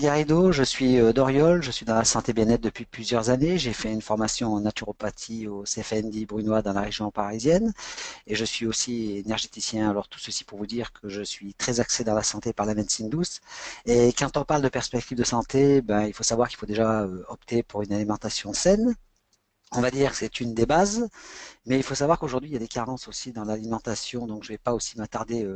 Garrido, je suis d'Oriol, je suis dans la santé bien-être depuis plusieurs années. J'ai fait une formation en naturopathie au CFND Brunois dans la région parisienne et je suis aussi énergéticien. Alors tout ceci pour vous dire que je suis très axé dans la santé par la médecine douce. Et quand on parle de perspective de santé, ben, il faut savoir qu'il faut déjà opter pour une alimentation saine. On va dire que c'est une des bases. Mais il faut savoir qu'aujourd'hui, il y a des carences aussi dans l'alimentation, donc je ne vais pas aussi m'attarder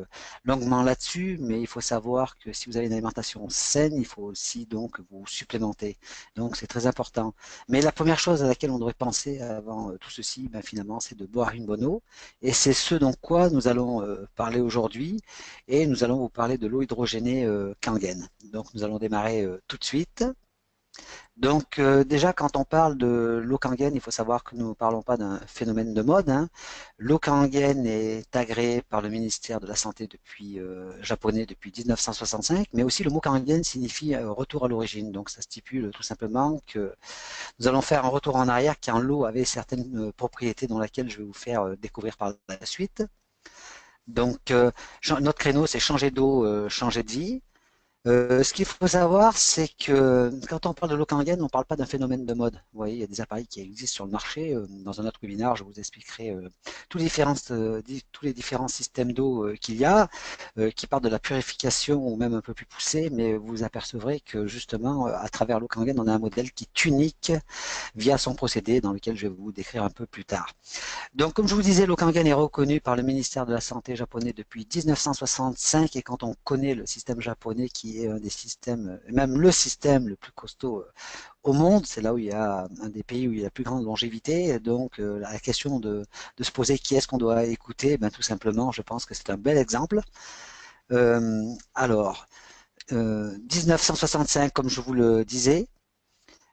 longuement là-dessus, mais il faut savoir que si vous avez une alimentation saine, il faut aussi donc vous supplémenter. Donc c'est très important. Mais la première chose à laquelle on devrait penser avant tout ceci, ben, finalement, c'est de boire une bonne eau. Et c'est ce dont quoi nous allons parler aujourd'hui. Et nous allons vous parler de l'eau hydrogénée Kangen. Donc nous allons démarrer tout de suite. Donc déjà, quand on parle de l'eau Kangen, il faut savoir que nous ne parlons pas d'un phénomène de mode, hein. L'eau Kangen est agréée par le ministère de la Santé depuis japonais depuis 1965, mais aussi le mot Kangen signifie retour à l'origine. Donc ça stipule tout simplement que nous allons faire un retour en arrière quand l'eau avait certaines propriétés dans lesquelles je vais vous faire découvrir par la suite. Donc notre créneau, c'est changer d'eau, changer de vie. Ce qu'il faut savoir, c'est que quand on parle de l'Okangen, on ne parle pas d'un phénomène de mode. Vous voyez, il y a des appareils qui existent sur le marché. Dans un autre webinaire, je vous expliquerai tous les différents systèmes d'eau qu'il y a, qui partent de la purification ou même un peu plus poussé, mais vous apercevrez que justement, à travers l'Okangen, on a un modèle qui est unique via son procédé dans lequel je vais vous décrire un peu plus tard. Donc, comme je vous disais, l'Okangen est reconnu par le ministère de la Santé japonais depuis 1965 et quand on connaît le système japonais qui est un des systèmes, même le système le plus costaud au monde, c'est là où il y a un des pays où il y a la plus grande longévité. Donc, la question de se poser qui est-ce qu'on doit écouter, ben, tout simplement, je pense que c'est un bel exemple. Alors, 1965, comme je vous le disais,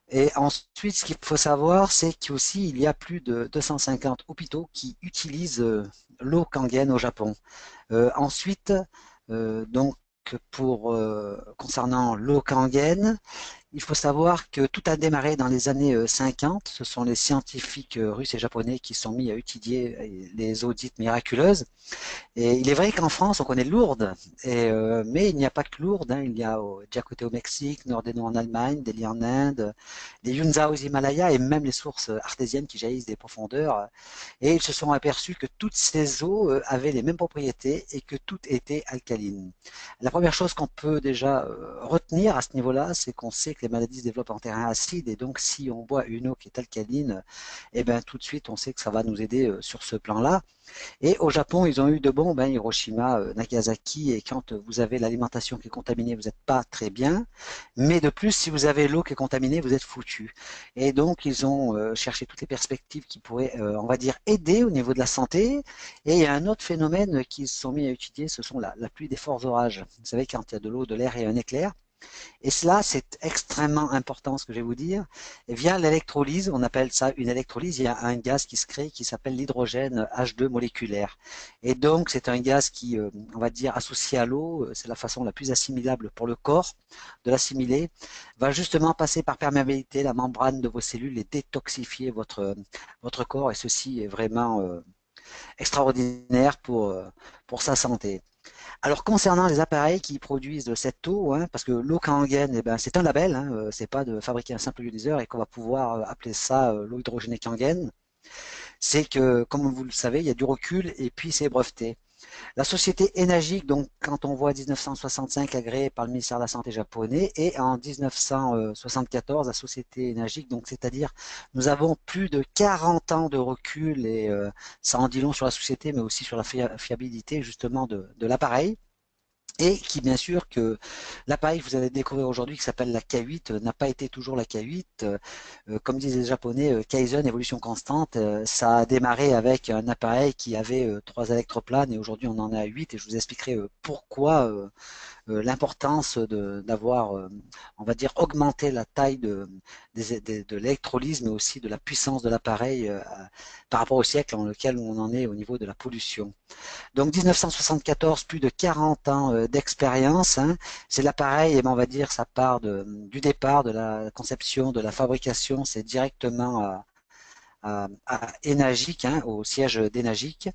et ensuite, ce qu'il faut savoir, c'est qu'aussi, il y a plus de 250 hôpitaux qui utilisent l'eau Kangen au Japon. Ensuite, donc, concernant l'eau Kangen, il faut savoir que tout a démarré dans les années 50. Ce sont les scientifiques russes et japonais qui sont mis à étudier les eaux dites miraculeuses. Et il est vrai qu'en France, on connaît Lourdes, mais il n'y a pas que Lourdes, hein. Il y a Djakoté au Mexique, Nordeno en Allemagne, Delhi en Inde, les Yunza aux Himalayas et même les sources artésiennes qui jaillissent des profondeurs. Et ils se sont aperçus que toutes ces eaux avaient les mêmes propriétés et que toutes étaient alcalines. La première chose qu'on peut déjà retenir à ce niveau-là, c'est qu'on sait que les maladies se développent en terrain acide et donc si on boit une eau qui est alcaline, eh ben tout de suite on sait que ça va nous aider sur ce plan-là. Et au Japon, ils ont eu de bombes, hein, Hiroshima, Nagasaki, et quand vous avez l'alimentation qui est contaminée, vous n'êtes pas très bien. Mais de plus, si vous avez l'eau qui est contaminée, vous êtes foutu. Et donc, ils ont cherché toutes les perspectives qui pourraient, on va dire, aider au niveau de la santé. Et il y a un autre phénomène qu'ils se sont mis à étudier, ce sont la pluie des forts orages. Vous savez, quand il y a de l'eau, de l'air et un éclair, et cela, c'est extrêmement important, ce que je vais vous dire. Et via l'électrolyse, on appelle ça une électrolyse, il y a un gaz qui se crée qui s'appelle l'hydrogène H2 moléculaire. Et donc, c'est un gaz qui, on va dire, associé à l'eau, c'est la façon la plus assimilable pour le corps de l'assimiler, va justement passer par perméabilité la membrane de vos cellules et détoxifier votre corps. Et ceci est vraiment extraordinaire pour sa santé. Alors concernant les appareils qui produisent cette eau, hein, parce que l'eau Kangen, eh ben, c'est un label, hein, c'est pas de fabriquer un simple iodiseur et qu'on va pouvoir appeler ça l'eau hydrogénée Kangen, c'est que, comme vous le savez, il y a du recul et puis c'est breveté. La société Enagic, donc quand on voit 1965 agréée par le ministère de la Santé japonais, et en 1974 la société Enagic, donc c'est-à-dire nous avons plus de 40 ans de recul et ça en dit long sur la société, mais aussi sur la fiabilité justement de l'appareil. Et qui, bien sûr, que l'appareil que vous allez découvrir aujourd'hui, qui s'appelle la K8, n'a pas été toujours la K8. Comme disent les Japonais, Kaizen, évolution constante, ça a démarré avec un appareil qui avait 3 électroplanes et aujourd'hui on en a 8 et je vous expliquerai pourquoi l'importance d'avoir, on va dire, augmenté la taille de l'électrolyse, mais aussi de la puissance de l'appareil par rapport au siècle dans lequel on en est au niveau de la pollution. Donc 1974, plus de 40 ans d'expérience, hein. C'est l'appareil, et ben, on va dire, ça part du départ, de la conception, de la fabrication, c'est directement à Enagic, hein, au siège d'Enagic.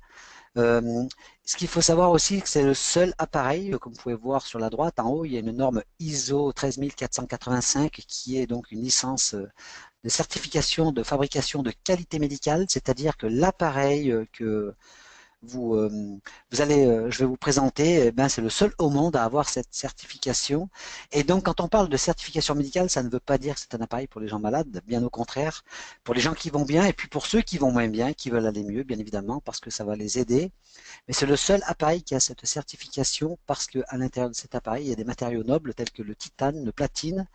Euh, Ce qu'il faut savoir aussi, que c'est le seul appareil, comme vous pouvez voir sur la droite, en haut, il y a une norme ISO 13485 qui est donc une licence de certification de fabrication de qualité médicale, c'est-à-dire que l'appareil que vous, je vais vous présenter, eh ben, c'est le seul au monde à avoir cette certification. Et donc, quand on parle de certification médicale, ça ne veut pas dire que c'est un appareil pour les gens malades, bien au contraire, pour les gens qui vont bien, et puis pour ceux qui vont moins bien, qui veulent aller mieux, bien évidemment, parce que ça va les aider. Mais c'est le seul appareil qui a cette certification parce qu'à l'intérieur de cet appareil, il y a des matériaux nobles tels que le titane, le platine,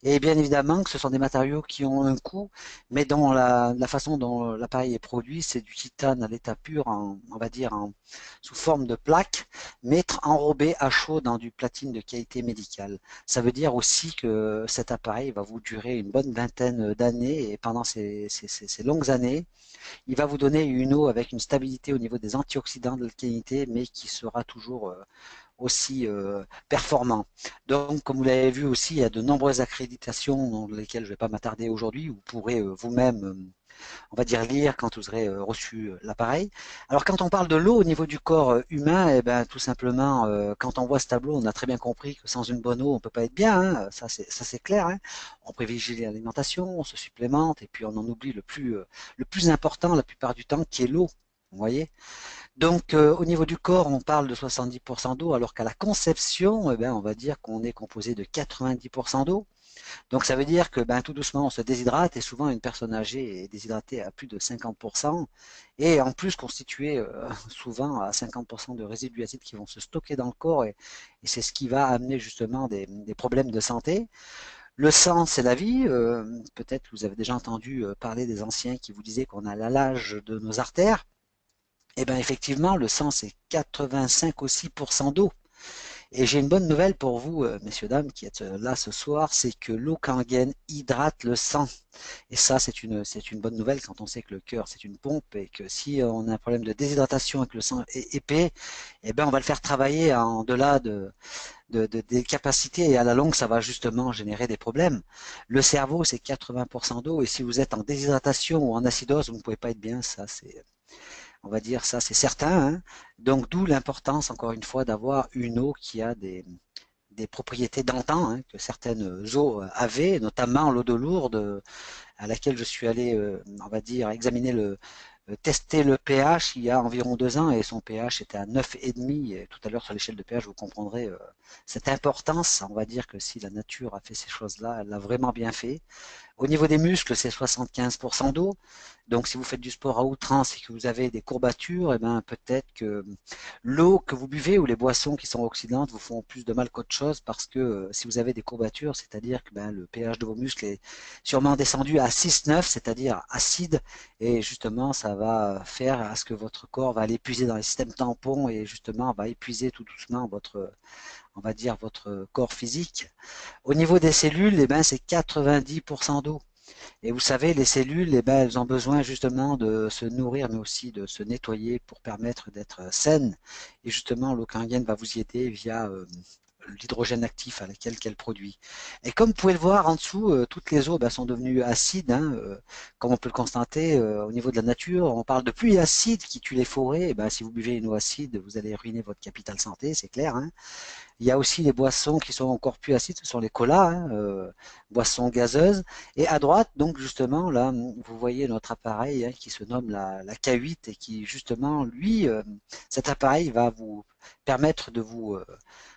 et bien évidemment que ce sont des matériaux qui ont un coût, mais dans la façon dont l'appareil est produit, c'est du titane à l'état pur, on va dire sous forme de plaque, mais enrobé à chaud dans du platine de qualité médicale. Ça veut dire aussi que cet appareil va vous durer une bonne vingtaine d'années, et pendant ces longues années, il va vous donner une eau avec une stabilité au niveau des antioxydants de l'alcalinité, mais qui sera toujours aussi performant. Donc, comme vous l'avez vu aussi, il y a de nombreuses accréditations dans lesquelles je ne vais pas m'attarder aujourd'hui. Vous pourrez vous-même, on va dire, lire quand vous aurez reçu l'appareil. Alors, quand on parle de l'eau au niveau du corps humain, eh ben, tout simplement, quand on voit ce tableau, on a très bien compris que sans une bonne eau, on ne peut pas être bien. Hein. Ça, c'est clair. Hein. On privilégie l'alimentation, on se supplémente, et puis on en oublie le plus important la plupart du temps, qui est l'eau. Vous voyez? Donc, au niveau du corps, on parle de 70% d'eau, alors qu'à la conception, eh ben, on va dire qu'on est composé de 90% d'eau. Donc, ça veut dire que ben, tout doucement, on se déshydrate et souvent une personne âgée est déshydratée à plus de 50% et en plus constituée souvent à 50% de résidus acides qui vont se stocker dans le corps et c'est ce qui va amener justement des problèmes de santé. Le sang, c'est la vie. Peut-être que vous avez déjà entendu parler des anciens qui vous disaient qu'on a l'âge de nos artères. Eh bien, effectivement, le sang, c'est 85 aussi d'eau. Et j'ai une bonne nouvelle pour vous, messieurs, dames, qui êtes là ce soir, c'est que l'eau kangen hydrate le sang. Et ça, c'est une bonne nouvelle quand on sait que le cœur, c'est une pompe et que si on a un problème de déshydratation et que le sang est épais, eh ben, on va le faire travailler en delà des capacités et à la longue, ça va justement générer des problèmes. Le cerveau, c'est 80% d'eau et si vous êtes en déshydratation ou en acidose, vous ne pouvez pas être bien. Ça, c'est on va dire ça, c'est certain. Hein. Donc d'où l'importance, encore une fois, d'avoir une eau qui a des propriétés d'antan hein, que certaines eaux avaient, notamment l'eau de Lourdes, à laquelle je suis allé, on va dire, examiner tester le pH il y a environ 2 ans et son pH était à 9,5. Et tout à l'heure sur l'échelle de pH, vous comprendrez cette importance. On va dire que si la nature a fait ces choses-là, elle l'a vraiment bien fait. Au niveau des muscles, c'est 75% d'eau. Donc, si vous faites du sport à outrance et que vous avez des courbatures, eh ben, peut-être que l'eau que vous buvez ou les boissons qui sont oxydantes vous font plus de mal qu'autre chose parce que si vous avez des courbatures, c'est-à-dire que ben, le pH de vos muscles est sûrement descendu à 6,9, c'est-à-dire acide, et justement, ça va faire à ce que votre corps va aller puiser dans les systèmes tampons et justement va épuiser tout doucement on va dire, votre corps physique. Au niveau des cellules, eh ben, c'est 90% d'eau. Et vous savez, les cellules, eh ben, elles ont besoin justement de se nourrir, mais aussi de se nettoyer pour permettre d'être saines. Et justement, l'eau kangen va vous y aider via l'hydrogène actif à laquelle qu'elle produit. Et comme vous pouvez le voir en dessous, toutes les eaux ben, sont devenues acides, hein, comme on peut le constater au niveau de la nature. On parle de pluie acide qui tue les forêts. Et ben, si vous buvez une eau acide, vous allez ruiner votre capital santé, c'est clair. Hein. Il y a aussi les boissons qui sont encore plus acides, ce sont les colas, hein, boissons gazeuses. Et à droite, donc justement, là, vous voyez notre appareil hein, qui se nomme la K8 et qui justement, lui, cet appareil va vous permettre de vous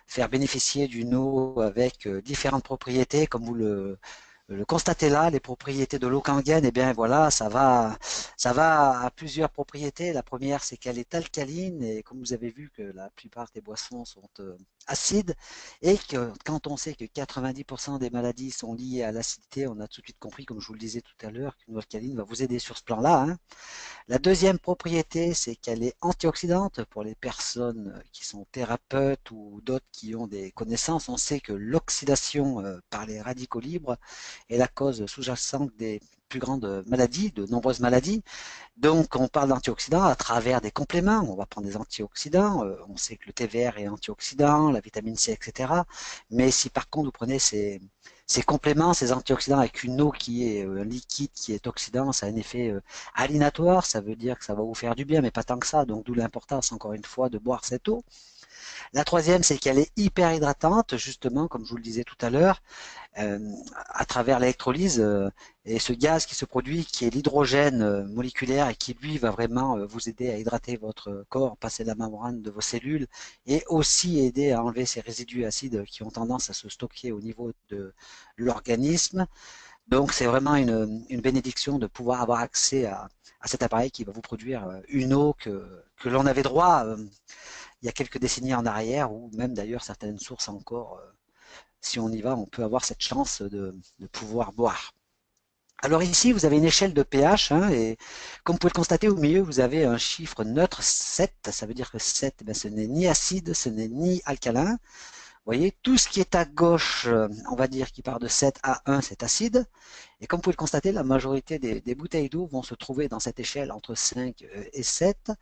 faire bénéficier d'une eau avec différentes propriétés, comme vous le constatez là, les propriétés de l'eau kangen, eh bien voilà, ça va à plusieurs propriétés. La première, c'est qu'elle est alcaline et comme vous avez vu que la plupart des boissons sont acides et que quand on sait que 90% des maladies sont liées à l'acidité, on a tout de suite compris, comme je vous le disais tout à l'heure, qu'une eau alcaline va vous aider sur ce plan-là. Hein. La deuxième propriété, c'est qu'elle est antioxydante pour les personnes qui sont thérapeutes ou d'autres qui ont des connaissances. On sait que l'oxydation par les radicaux libres est la cause sous-jacente des plus grandes maladies, de nombreuses maladies. Donc, on parle d'antioxydants à travers des compléments. On va prendre des antioxydants. On sait que le thé vert est antioxydant, la vitamine C, etc. Mais si par contre vous prenez ces compléments, ces antioxydants avec une eau qui est un liquide qui est oxydant, ça a un effet alinatoire, ça veut dire que ça va vous faire du bien, mais pas tant que ça, donc d'où l'importance encore une fois de boire cette eau. La troisième, c'est qu'elle est hyper hydratante, justement, comme je vous le disais tout à l'heure, euh, à travers l'électrolyse et ce gaz qui se produit, qui est l'hydrogène moléculaire et qui lui va vraiment vous aider à hydrater votre corps, passer la membrane de vos cellules et aussi aider à enlever ces résidus acides qui ont tendance à se stocker au niveau de l'organisme. Donc c'est vraiment une bénédiction de pouvoir avoir accès à cet appareil qui va vous produire une eau que l'on avait droit il y a quelques décennies en arrière, ou même d'ailleurs certaines sources encore si on y va, on peut avoir cette chance de pouvoir boire. Alors ici, vous avez une échelle de pH, hein, et comme vous pouvez le constater, au milieu, vous avez un chiffre neutre 7. Ça veut dire que 7, ben, ce n'est ni acide, ce n'est ni alcalin. Vous voyez, tout ce qui est à gauche, on va dire qui part de 7 à 1, c'est acide. Et comme vous pouvez le constater, la majorité des bouteilles d'eau vont se trouver dans cette échelle entre 5 et 7.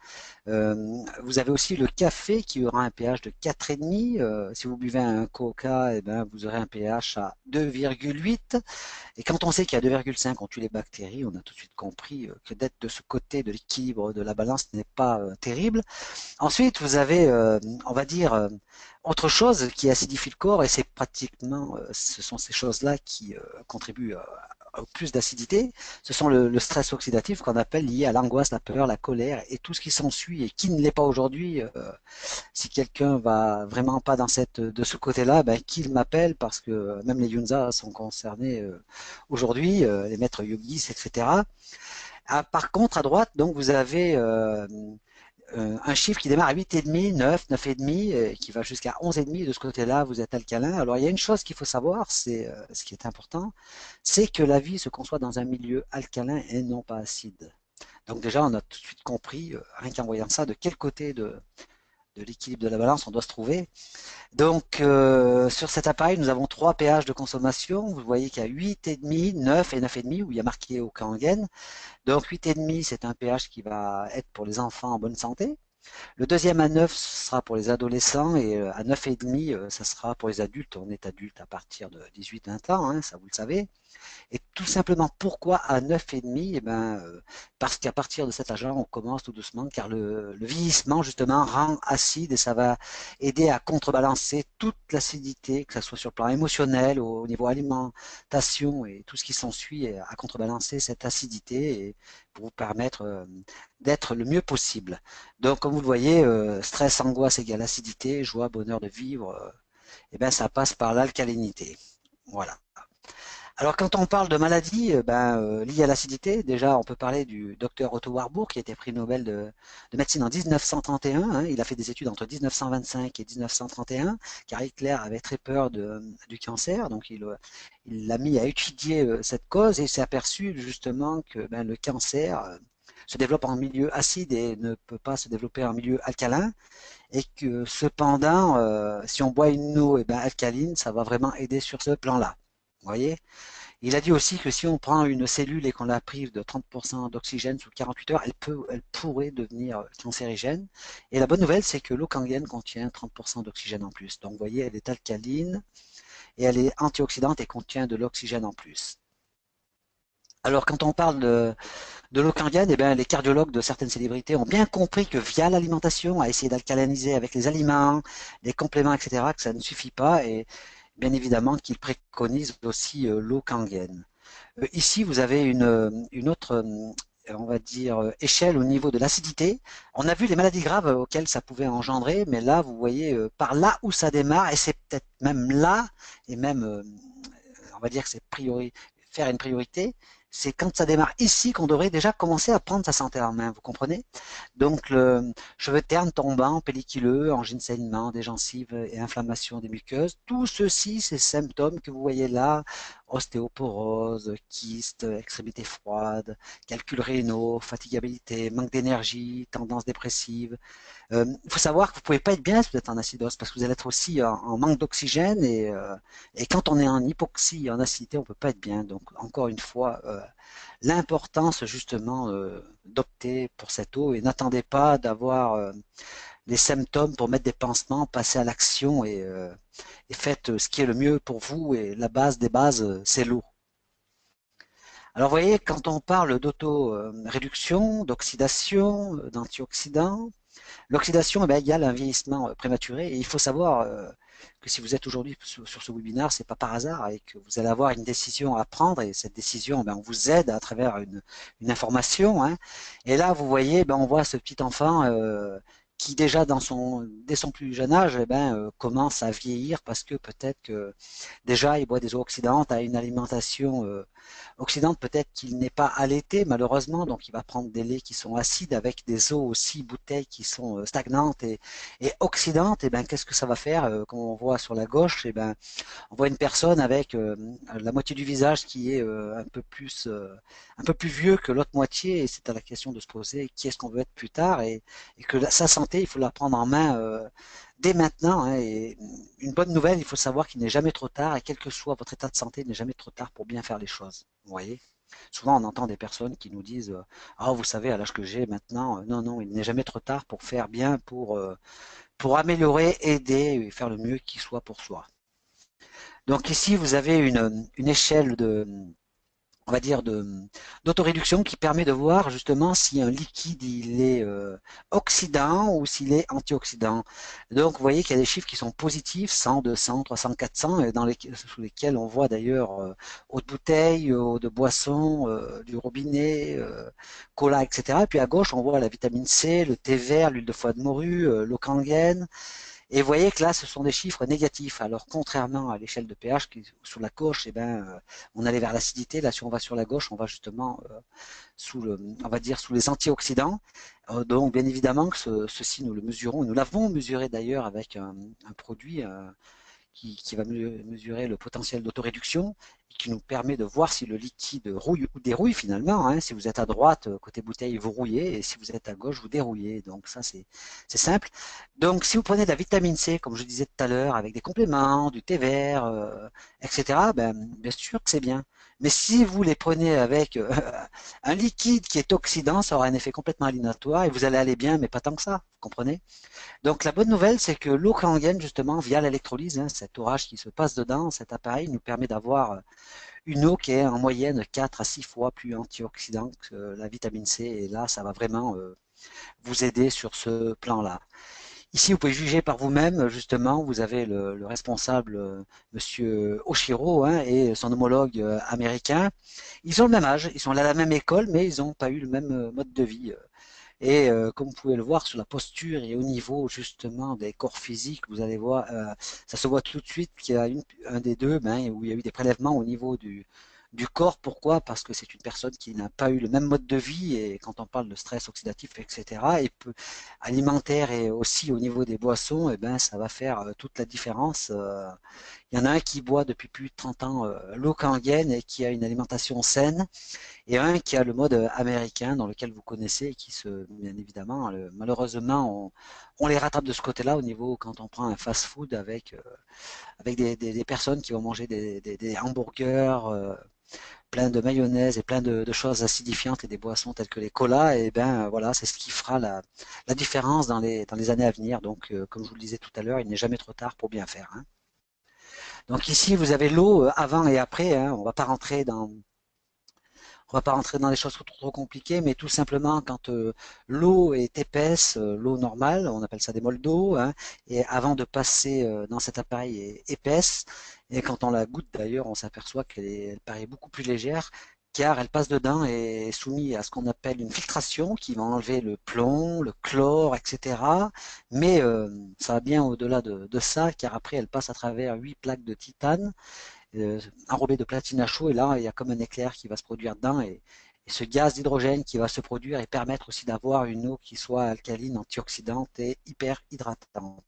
Vous avez aussi le café qui aura un pH de 4,5. Si vous buvez un coca, eh ben, vous aurez un pH à 2,8. Et quand on sait qu'il y a 2,5, on tue les bactéries, on a tout de suite compris que d'être de ce côté de l'équilibre de la balance n'est pas terrible. Ensuite, vous avez, on va dire, autre chose qui acidifie le corps, et c'est pratiquement, ce sont ces choses-là qui contribuent au plus d'acidité. Ce sont le stress oxydatif qu'on appelle lié à l'angoisse, la peur, la colère et tout ce qui s'ensuit et qui ne l'est pas aujourd'hui. Si quelqu'un va vraiment pas dans de ce côté-là, ben, qu'il m'appelle parce que même les yunzas sont concernés aujourd'hui, les maîtres yogis, etc. Ah, par contre, à droite, donc vous avez un chiffre qui démarre à 8,5, 9, 9,5, qui va jusqu'à 11,5. De ce côté-là, vous êtes alcalin. Alors, il y a une chose qu'il faut savoir, c'est ce qui est important, c'est que la vie se conçoit dans un milieu alcalin et non pas acide. Donc déjà, on a tout de suite compris, rien qu'en voyant ça, de quel côté de l'équilibre de la balance on doit se trouver. Donc, sur cet appareil, nous avons 3 pH de consommation. Vous voyez qu'il y a 8,5, 9 et 9,5, où il y a marqué au Kangen. Donc, 8,5, c'est un pH qui va être pour les enfants en bonne santé. Le deuxième à 9 ce sera pour les adolescents, et à 9,5 ça sera pour les adultes. On est adulte à partir de 18-20 ans, hein, ça vous le savez. Et tout simplement, pourquoi à 9,5? Eh ben, parce qu'à partir de cet âge-là, on commence tout doucement, car le vieillissement, justement, rend acide et ça va aider à contrebalancer toute l'acidité, que ce soit sur le plan émotionnel, au niveau alimentation et tout ce qui s'ensuit, à contrebalancer cette acidité et pour vous permettre d'être le mieux possible. Donc, comme vous le voyez, stress, angoisse égale acidité, joie, bonheur de vivre, eh ben, ça passe par l'alcalinité. Voilà. Alors, quand on parle de maladies liées à l'acidité, déjà, on peut parler du docteur Otto Warburg, qui a été prix Nobel de médecine en 1931. Hein. Il a fait des études entre 1925 et 1931, car Hitler avait très peur du cancer. Donc, il l'a mis à étudier cette cause et il s'est aperçu justement que le cancer se développe en milieu acide et ne peut pas se développer en milieu alcalin. Et que cependant, si on boit une eau alcaline, ça va vraiment aider sur ce plan-là. Vous voyez? Il a dit aussi que si on prend une cellule et qu'on la prive de 30% d'oxygène sous 48 heures, elle pourrait devenir cancérigène. Et la bonne nouvelle, c'est que l'eau kangen contient 30% d'oxygène en plus. Donc, vous voyez, elle est alcaline et elle est antioxydante et contient de l'oxygène en plus. Alors, quand on parle de l'eau kangen, eh bien, les cardiologues de certaines célébrités ont bien compris que via l'alimentation, à essayer d'alcaliniser avec les aliments, les compléments, etc., que ça ne suffit pas. Et bien évidemment qu'ils préconisent aussi l'eau kangen. Ici, vous avez une autre, on va dire, échelle au niveau de l'acidité. On a vu les maladies graves auxquelles ça pouvait engendrer, mais là, vous voyez par là où ça démarre, et c'est peut-être même là, et même, on va dire que c'est faire une priorité, c'est quand ça démarre ici qu'on devrait déjà commencer à prendre sa santé en main, vous comprenez? Donc, le cheveux ternes, tombants, pelliculeux, angine saignement des gencives et inflammation des muqueuses, tout ceci, ces symptômes que vous voyez là, ostéoporose, kyste, extrémité froide, calculs rénaux, fatigabilité, manque d'énergie, tendance dépressive, il faut savoir que vous pouvez pas être bien si vous êtes en acidose parce que vous allez être aussi en manque d'oxygène et quand on est en hypoxie et en acidité, on peut pas être bien. Donc encore une fois, l'importance justement d'opter pour cette eau et n'attendez pas d'avoir les symptômes pour mettre des pansements, passer à l'action et faites ce qui est le mieux pour vous. Et la base des bases, c'est l'eau. Alors, vous voyez, quand on parle d'auto-réduction, d'oxydation, d'antioxydants, l'oxydation, eh ben, égale un vieillissement prématuré. Et il faut savoir que si vous êtes aujourd'hui sur ce webinaire, c'est pas par hasard et que vous allez avoir une décision à prendre. Et cette décision, ben, on vous aide à travers une information. Hein. Et là, vous voyez, ben, on voit ce petit enfant qui déjà dès son plus jeune âge, eh ben, commence à vieillir parce que peut-être que déjà il boit des eaux oxydantes, a une alimentation oxydante, peut-être qu'il n'est pas allaité malheureusement, donc il va prendre des laits qui sont acides avec des eaux aussi bouteilles qui sont stagnantes et oxydantes. Et ben qu'est-ce que ça va faire comme on voit sur la gauche, et ben on voit une personne avec la moitié du visage qui est un peu plus vieux que l'autre moitié, et c'est à la question de se poser qui est-ce qu'on veut être plus tard, et que sa santé, il faut la prendre en main dès maintenant. Hein, et une bonne nouvelle, il faut savoir qu'il n'est jamais trop tard, et quel que soit votre état de santé, il n'est jamais trop tard pour bien faire les choses. Vous voyez? Souvent, on entend des personnes qui nous disent ah, vous savez, à l'âge que j'ai maintenant, non, non, il n'est jamais trop tard pour faire bien, pour améliorer, aider et faire le mieux qui soit pour soi. Donc ici, vous avez une échelle on va dire, d'autoréduction qui permet de voir justement si un liquide il est oxydant ou s'il est antioxydant. Donc vous voyez qu'il y a des chiffres qui sont positifs, 100, 200, 300, 400, sous lesquels on voit d'ailleurs eau de bouteille, eau de boisson, du robinet, cola, etc. Et puis à gauche, on voit la vitamine C, le thé vert, l'huile de foie de morue, l'eau kangen. Et vous voyez que là, ce sont des chiffres négatifs. Alors, contrairement à l'échelle de pH, qui sur la gauche, eh ben, on allait vers l'acidité. Là, si on va sur la gauche, on va justement on va dire sous les antioxydants. Donc, bien évidemment, que ceci, nous le mesurons. Nous l'avons mesuré d'ailleurs avec un produit qui va mesurer le potentiel d'autoréduction et qui nous permet de voir si le liquide rouille ou dérouille finalement. Hein. Si vous êtes à droite, côté bouteille, vous rouillez, et si vous êtes à gauche, vous dérouillez. Donc ça, c'est simple. Donc si vous prenez de la vitamine C, comme je disais tout à l'heure, avec des compléments, du thé vert, etc., ben, bien sûr que c'est bien. Mais si vous les prenez avec un liquide qui est oxydant, ça aura un effet complètement aléatoire et vous allez aller bien, mais pas tant que ça, vous comprenez? Donc la bonne nouvelle, c'est que l'eau Kangen, justement, via l'électrolyse, hein, cet orage qui se passe dedans, cet appareil nous permet d'avoir une eau qui est en moyenne 4 à 6 fois plus antioxydante que la vitamine C. Et là, ça va vraiment vous aider sur ce plan-là. Ici, vous pouvez juger par vous-même, justement, vous avez le responsable, Monsieur Oshiro, hein, et son homologue américain. Ils ont le même âge, ils sont à la même école, mais ils n'ont pas eu le même mode de vie. Et comme vous pouvez le voir sur la posture et au niveau justement des corps physiques, vous allez voir, ça se voit tout de suite qu'il y a un des deux ben, où il y a eu des prélèvements au niveau du corps. Pourquoi? Parce que c'est une personne qui n'a pas eu le même mode de vie, et quand on parle de stress oxydatif, etc., et alimentaire et aussi au niveau des boissons, et ben, ça va faire toute la différence. Il y en a un qui boit depuis plus de 30 ans l'eau Kangen et qui a une alimentation saine, et un qui a le mode américain dans lequel vous connaissez et qui bien évidemment, malheureusement, on les rattrape de ce côté-là au niveau quand on prend un fast-food avec des personnes qui vont manger des hamburgers plein de mayonnaise et plein de choses acidifiantes et des boissons telles que les colas. Et ben voilà, c'est ce qui fera la différence dans les années à venir. Donc, comme je vous le disais tout à l'heure, il n'est jamais trop tard pour bien faire. Hein. Donc ici, vous avez l'eau avant et après. Hein. On va pas rentrer dans des choses trop compliquées, mais tout simplement quand l'eau est épaisse, l'eau normale, on appelle ça des molles d'eau, hein, et avant de passer dans cet appareil est épaisse, et quand on la goûte d'ailleurs, on s'aperçoit elle paraît beaucoup plus légère, car elle passe dedans et est soumise à ce qu'on appelle une filtration qui va enlever le plomb, le chlore, etc. Mais ça va bien au-delà de ça, car après elle passe à travers 8 plaques de titane enrobé de platine à chaud, et là il y a comme un éclair qui va se produire dedans, et ce gaz d'hydrogène qui va se produire et permettre aussi d'avoir une eau qui soit alcaline, antioxydante et hyper hydratante.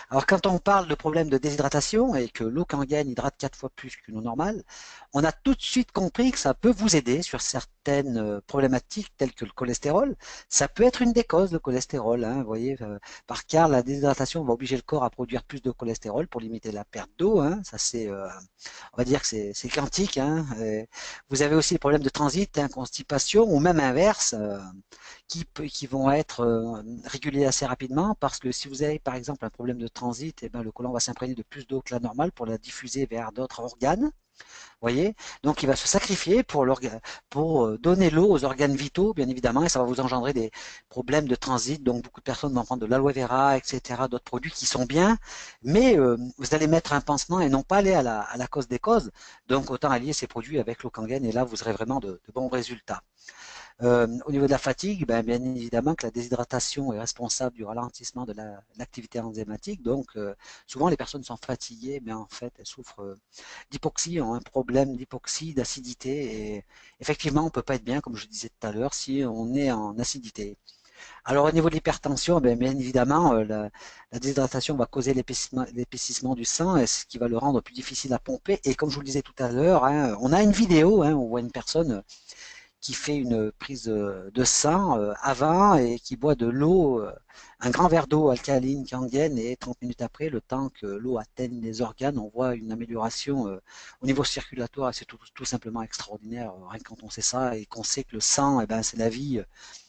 Alors quand on parle de problème de déshydratation et que l'eau Kangen hydrate 4 fois plus qu'une eau normale, on a tout de suite compris que ça peut vous aider sur certaines problématiques telles que le cholestérol. Ça peut être une des causes, le cholestérol. Hein, vous voyez, par car la déshydratation va obliger le corps à produire plus de cholestérol pour limiter la perte d'eau. Hein, ça c'est, on va dire que c'est quantique. Hein, vous avez aussi les problèmes de transit, hein, constipation ou même inverse, qui vont être régulés assez rapidement parce que si vous avez par exemple un problème de transit, eh ben, le côlon va s'imprégner de plus d'eau que la normale pour la diffuser vers d'autres organes. Voyez, donc il va se sacrifier pour donner l'eau aux organes vitaux, bien évidemment, et ça va vous engendrer des problèmes de transit. Donc beaucoup de personnes vont prendre de l'aloe vera, etc., d'autres produits qui sont bien, mais vous allez mettre un pansement et non pas aller à la cause des causes. Donc autant allier ces produits avec l'eau Kangen et là vous aurez vraiment de bons résultats. Au niveau de la fatigue, ben, bien évidemment que la déshydratation est responsable du ralentissement de l'activité enzymatique. Donc, souvent les personnes sont fatiguées, mais en fait elles souffrent d'hypoxie, ont un problème d'hypoxie, d'acidité. Et effectivement, on ne peut pas être bien, comme je disais tout à l'heure, si on est en acidité. Alors au niveau de l'hypertension, ben, bien évidemment, la déshydratation va causer l'épaississement du sang, ce qui va le rendre plus difficile à pomper. Et comme je vous le disais tout à l'heure, hein, on a une vidéo, hein, où on voit une personne qui fait une prise de sang avant et qui boit de l'eau, un grand verre d'eau alcaline Kangen, et 30 minutes après, le temps que l'eau atteigne les organes, on voit une amélioration au niveau circulatoire. C'est tout simplement extraordinaire, rien que quand on sait ça et qu'on sait que le sang, eh ben, c'est la vie.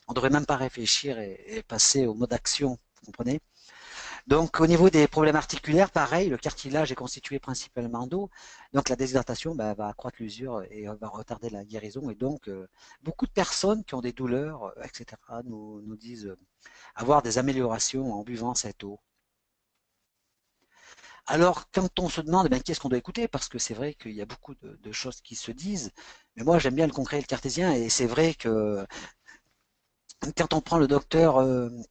On ne devrait même pas réfléchir et passer au mode action, vous comprenez? Donc, au niveau des problèmes articulaires, pareil, le cartilage est constitué principalement d'eau. Donc, la déshydratation bah, va accroître l'usure et va retarder la guérison. Et donc, beaucoup de personnes qui ont des douleurs, etc., nous disent avoir des améliorations en buvant cette eau. Alors, quand on se demande eh bien, qu'est-ce qu'on doit écouter, parce que c'est vrai qu'il y a beaucoup de choses qui se disent, mais moi j'aime bien le concret et le cartésien, et c'est vrai que quand on prend le docteur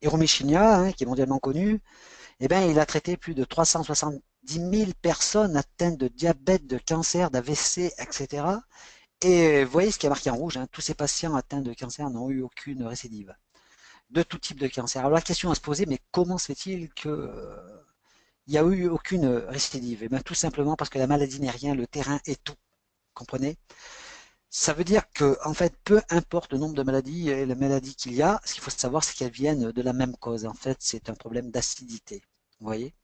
Hiromi Shinya, hein, qui est mondialement connu, eh bien, il a traité plus de 370 000 personnes atteintes de diabète, de cancer, d'AVC, etc. Et vous voyez ce qui est marqué en rouge, hein, tous ces patients atteints de cancer n'ont eu aucune récidive de tout type de cancer. Alors la question à se poser, mais comment se fait-il qu'il n'y a eu aucune récidive? Eh bien, tout simplement parce que la maladie n'est rien, le terrain est tout. Comprenez? Ça veut dire que, en fait, peu importe le nombre de maladies et les maladies qu'il y a, ce qu'il faut savoir, c'est qu'elles viennent de la même cause. En fait, c'est un problème d'acidité. Vous voyez?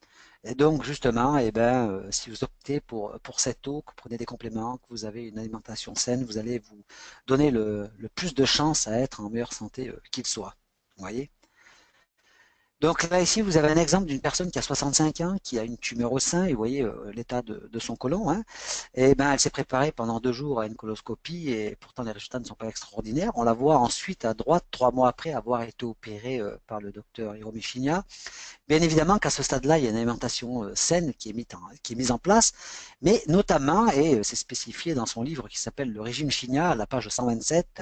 Et donc, justement, eh ben, si vous optez pour cette eau, que vous prenez des compléments, que vous avez une alimentation saine, vous allez vous donner le plus de chances à être en meilleure santé qu'il soit. Vous voyez? Donc là, ici, vous avez un exemple d'une personne qui a 65 ans, qui a une tumeur au sein, et vous voyez l'état de son côlon. Hein. Et ben, elle s'est préparée pendant 2 jours à une coloscopie, et pourtant les résultats ne sont pas extraordinaires. On la voit ensuite à droite, 3 mois après avoir été opérée par le docteur Hiromi Shinya. Bien évidemment qu'à ce stade-là, il y a une alimentation saine qui est mise en place, mais notamment, et c'est spécifié dans son livre qui s'appelle Le régime Shinya, à la page 127,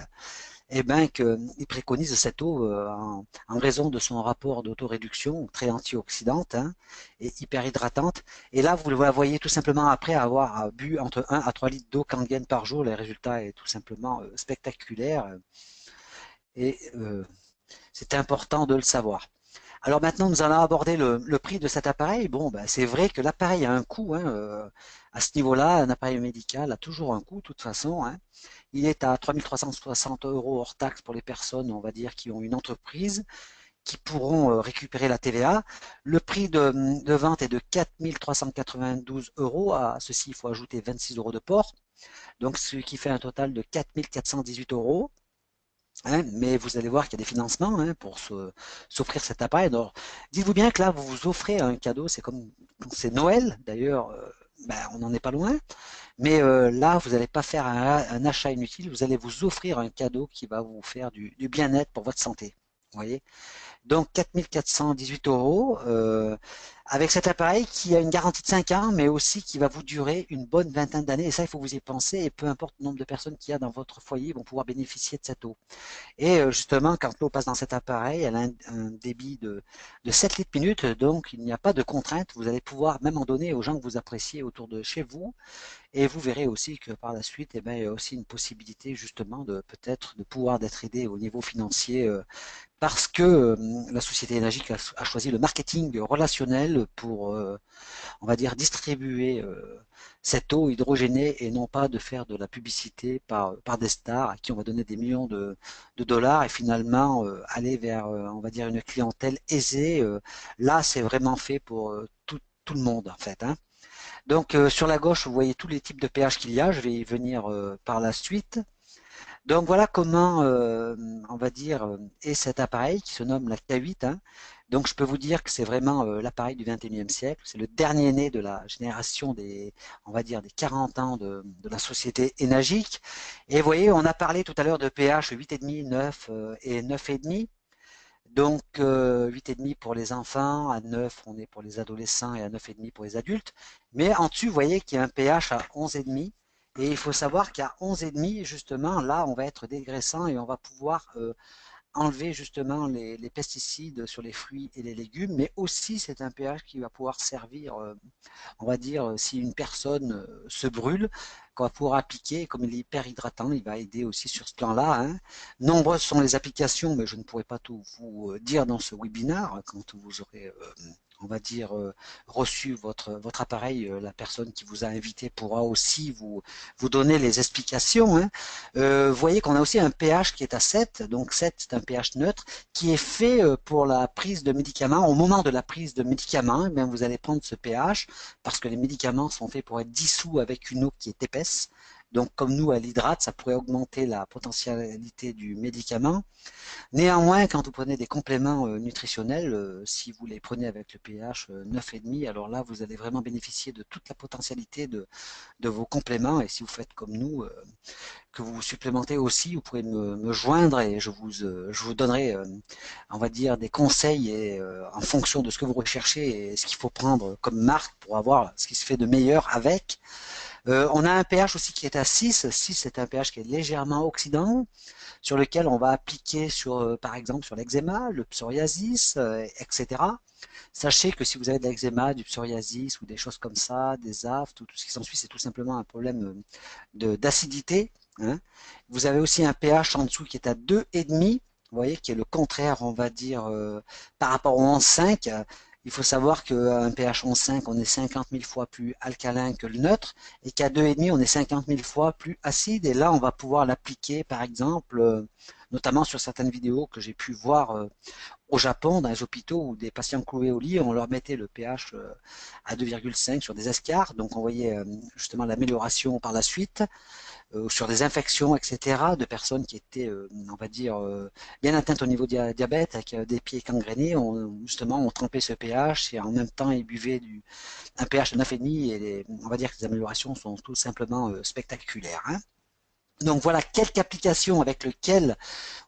eh ben, qu'il préconise cette eau en raison de son rapport d'autoréduction très antioxydante, hein, et hyper hydratante. Et là, vous la voyez tout simplement après avoir bu entre 1 à 3 litres d'eau Kangen par jour. Le résultat est tout simplement spectaculaire et c'est important de le savoir. Alors maintenant, nous allons aborder le prix de cet appareil. Bon, ben, c'est vrai que l'appareil a un coût. Hein, à ce niveau-là, un appareil médical a toujours un coût, de toute façon. Hein. Il est à 3 360 euros hors taxe pour les personnes, on va dire, qui ont une entreprise, qui pourront récupérer la TVA. Le prix de vente est de 4 392 euros. À ceci, il faut ajouter 26 euros de port. Donc, ce qui fait un total de 4 418 euros. Hein, mais vous allez voir qu'il y a des financements hein, pour s'offrir cet appareil. Alors, dites-vous bien que là, vous vous offrez un cadeau, c'est comme c'est Noël, d'ailleurs, ben, on n'en est pas loin, mais là, vous n'allez pas faire un achat inutile, vous allez vous offrir un cadeau qui va vous faire du bien-être pour votre santé. Vous voyez? Donc 4 418 euros avec cet appareil qui a une garantie de 5 ans, mais aussi qui va vous durer une bonne vingtaine d'années. Et ça, il faut vous y penser. Et peu importe le nombre de personnes qu'il y a dans votre foyer, ils vont pouvoir bénéficier de cette eau. Et justement, quand l'eau passe dans cet appareil, elle a un débit de 7 litres minute, donc il n'y a pas de contrainte. Vous allez pouvoir même en donner aux gens que vous appréciez autour de chez vous. Et vous verrez aussi que par la suite, eh ben, il y a aussi une possibilité justement de peut-être de pouvoir d'être aidé au niveau financier parce que la société énergique a choisi le marketing relationnel pour, on va dire, distribuer cette eau hydrogénée et non pas de faire de la publicité par des stars à qui on va donner des millions de dollars et finalement aller vers, on va dire, une clientèle aisée. Là, c'est vraiment fait pour tout le monde en fait, hein. Donc sur la gauche, vous voyez tous les types de pH qu'il y a. Je vais y venir par la suite. Donc voilà comment, on va dire, est cet appareil qui se nomme la K8, hein. Donc je peux vous dire que c'est vraiment l'appareil du 21e siècle. C'est le dernier né de la génération des, on va dire, des 40 ans de la société énergique. Et vous voyez, on a parlé tout à l'heure de pH 8,5, 9 et 9,5. Donc 8,5 pour les enfants, à 9 on est pour les adolescents et à 9,5 pour les adultes. Mais en dessus, vous voyez qu'il y a un pH à 11,5. Et il faut savoir qu'à 11,5, justement, là, on va être dégraissant et on va pouvoir enlever justement les pesticides sur les fruits et les légumes. Mais aussi, c'est un pH qui va pouvoir servir on va dire, si une personne se brûle, qu'on va pouvoir appliquer, comme il est hyper hydratant, il va aider aussi sur ce plan-là, hein. Nombreuses sont les applications, mais je ne pourrai pas tout vous dire dans ce webinaire. Quand vous aurez, on va dire, reçu votre appareil, la personne qui vous a invité pourra aussi vous donner les explications, hein. Vous voyez qu'on a aussi un pH qui est à 7, donc 7 c'est un pH neutre, qui est fait pour la prise de médicaments. Au moment de la prise de médicaments, eh bien, vous allez prendre ce pH, parce que les médicaments sont faits pour être dissous avec une eau qui est épaisse. Donc, comme nous, elle hydrate, ça pourrait augmenter la potentialité du médicament. Néanmoins, quand vous prenez des compléments nutritionnels, si vous les prenez avec le pH 9,5, alors là, vous allez vraiment bénéficier de toute la potentialité de vos compléments. Et si vous faites comme nous, que vous vous supplémentez aussi, vous pouvez me joindre et je vous donnerai, on va dire, des conseils et, en fonction de ce que vous recherchez et ce qu'il faut prendre comme marque pour avoir ce qui se fait de meilleur avec. On a un pH aussi qui est à 6. 6, c'est un pH qui est légèrement oxydant, sur lequel on va appliquer sur, par exemple, sur l'eczéma, le psoriasis, etc. Sachez que si vous avez de l'eczéma, du psoriasis ou des choses comme ça, des aftes ou tout ce qui s'ensuit, c'est tout simplement un problème d'acidité, hein. Vous avez aussi un pH en dessous qui est à 2,5, vous voyez, qui est le contraire, on va dire, par rapport au 11,5. Il faut savoir qu'un pH 11,5, on est 50 000 fois plus alcalin que le neutre, et qu'à 2,5, on est 50 000 fois plus acide. Et là, on va pouvoir l'appliquer, par exemple, notamment sur certaines vidéos que j'ai pu voir au Japon, dans les hôpitaux où des patients cloués au lit, on leur mettait le pH à 2,5 sur des escarres, donc on voyait justement l'amélioration par la suite, sur des infections, etc., de personnes qui étaient, on va dire, bien atteintes au niveau diabète, avec des pieds gangrénés, justement, on trempait ce pH et en même temps, ils buvaient un pH de 9,5 et on va dire que les améliorations sont tout simplement spectaculaires, hein. Donc voilà quelques applications avec lesquelles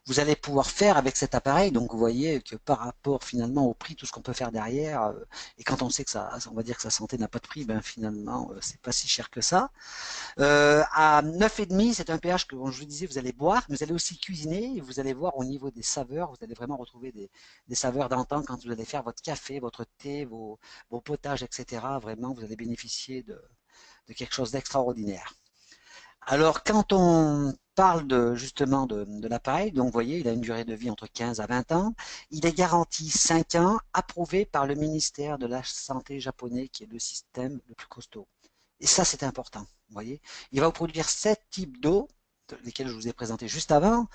vous allez pouvoir faire avec cet appareil. Donc vous voyez que par rapport finalement au prix, tout ce qu'on peut faire derrière, et quand on sait que ça, on va dire que sa santé n'a pas de prix, ben finalement c'est pas si cher que ça. À 9,5, c'est un pH que, comme je vous disais, vous allez boire, mais vous allez aussi cuisiner, et vous allez voir au niveau des saveurs, vous allez vraiment retrouver des saveurs d'antan quand vous allez faire votre café, votre thé, vos potages, etc. Vraiment, vous allez bénéficier de quelque chose d'extraordinaire. Alors, quand on parle justement de l'appareil, donc vous voyez, il a une durée de vie entre 15 à 20 ans. Il est garanti 5 ans, approuvé par le ministère de la Santé japonais, qui est le système le plus costaud. Et ça, c'est important. Vous voyez, il va vous produire 7 types d'eau, lesquels je vous ai présenté juste avant,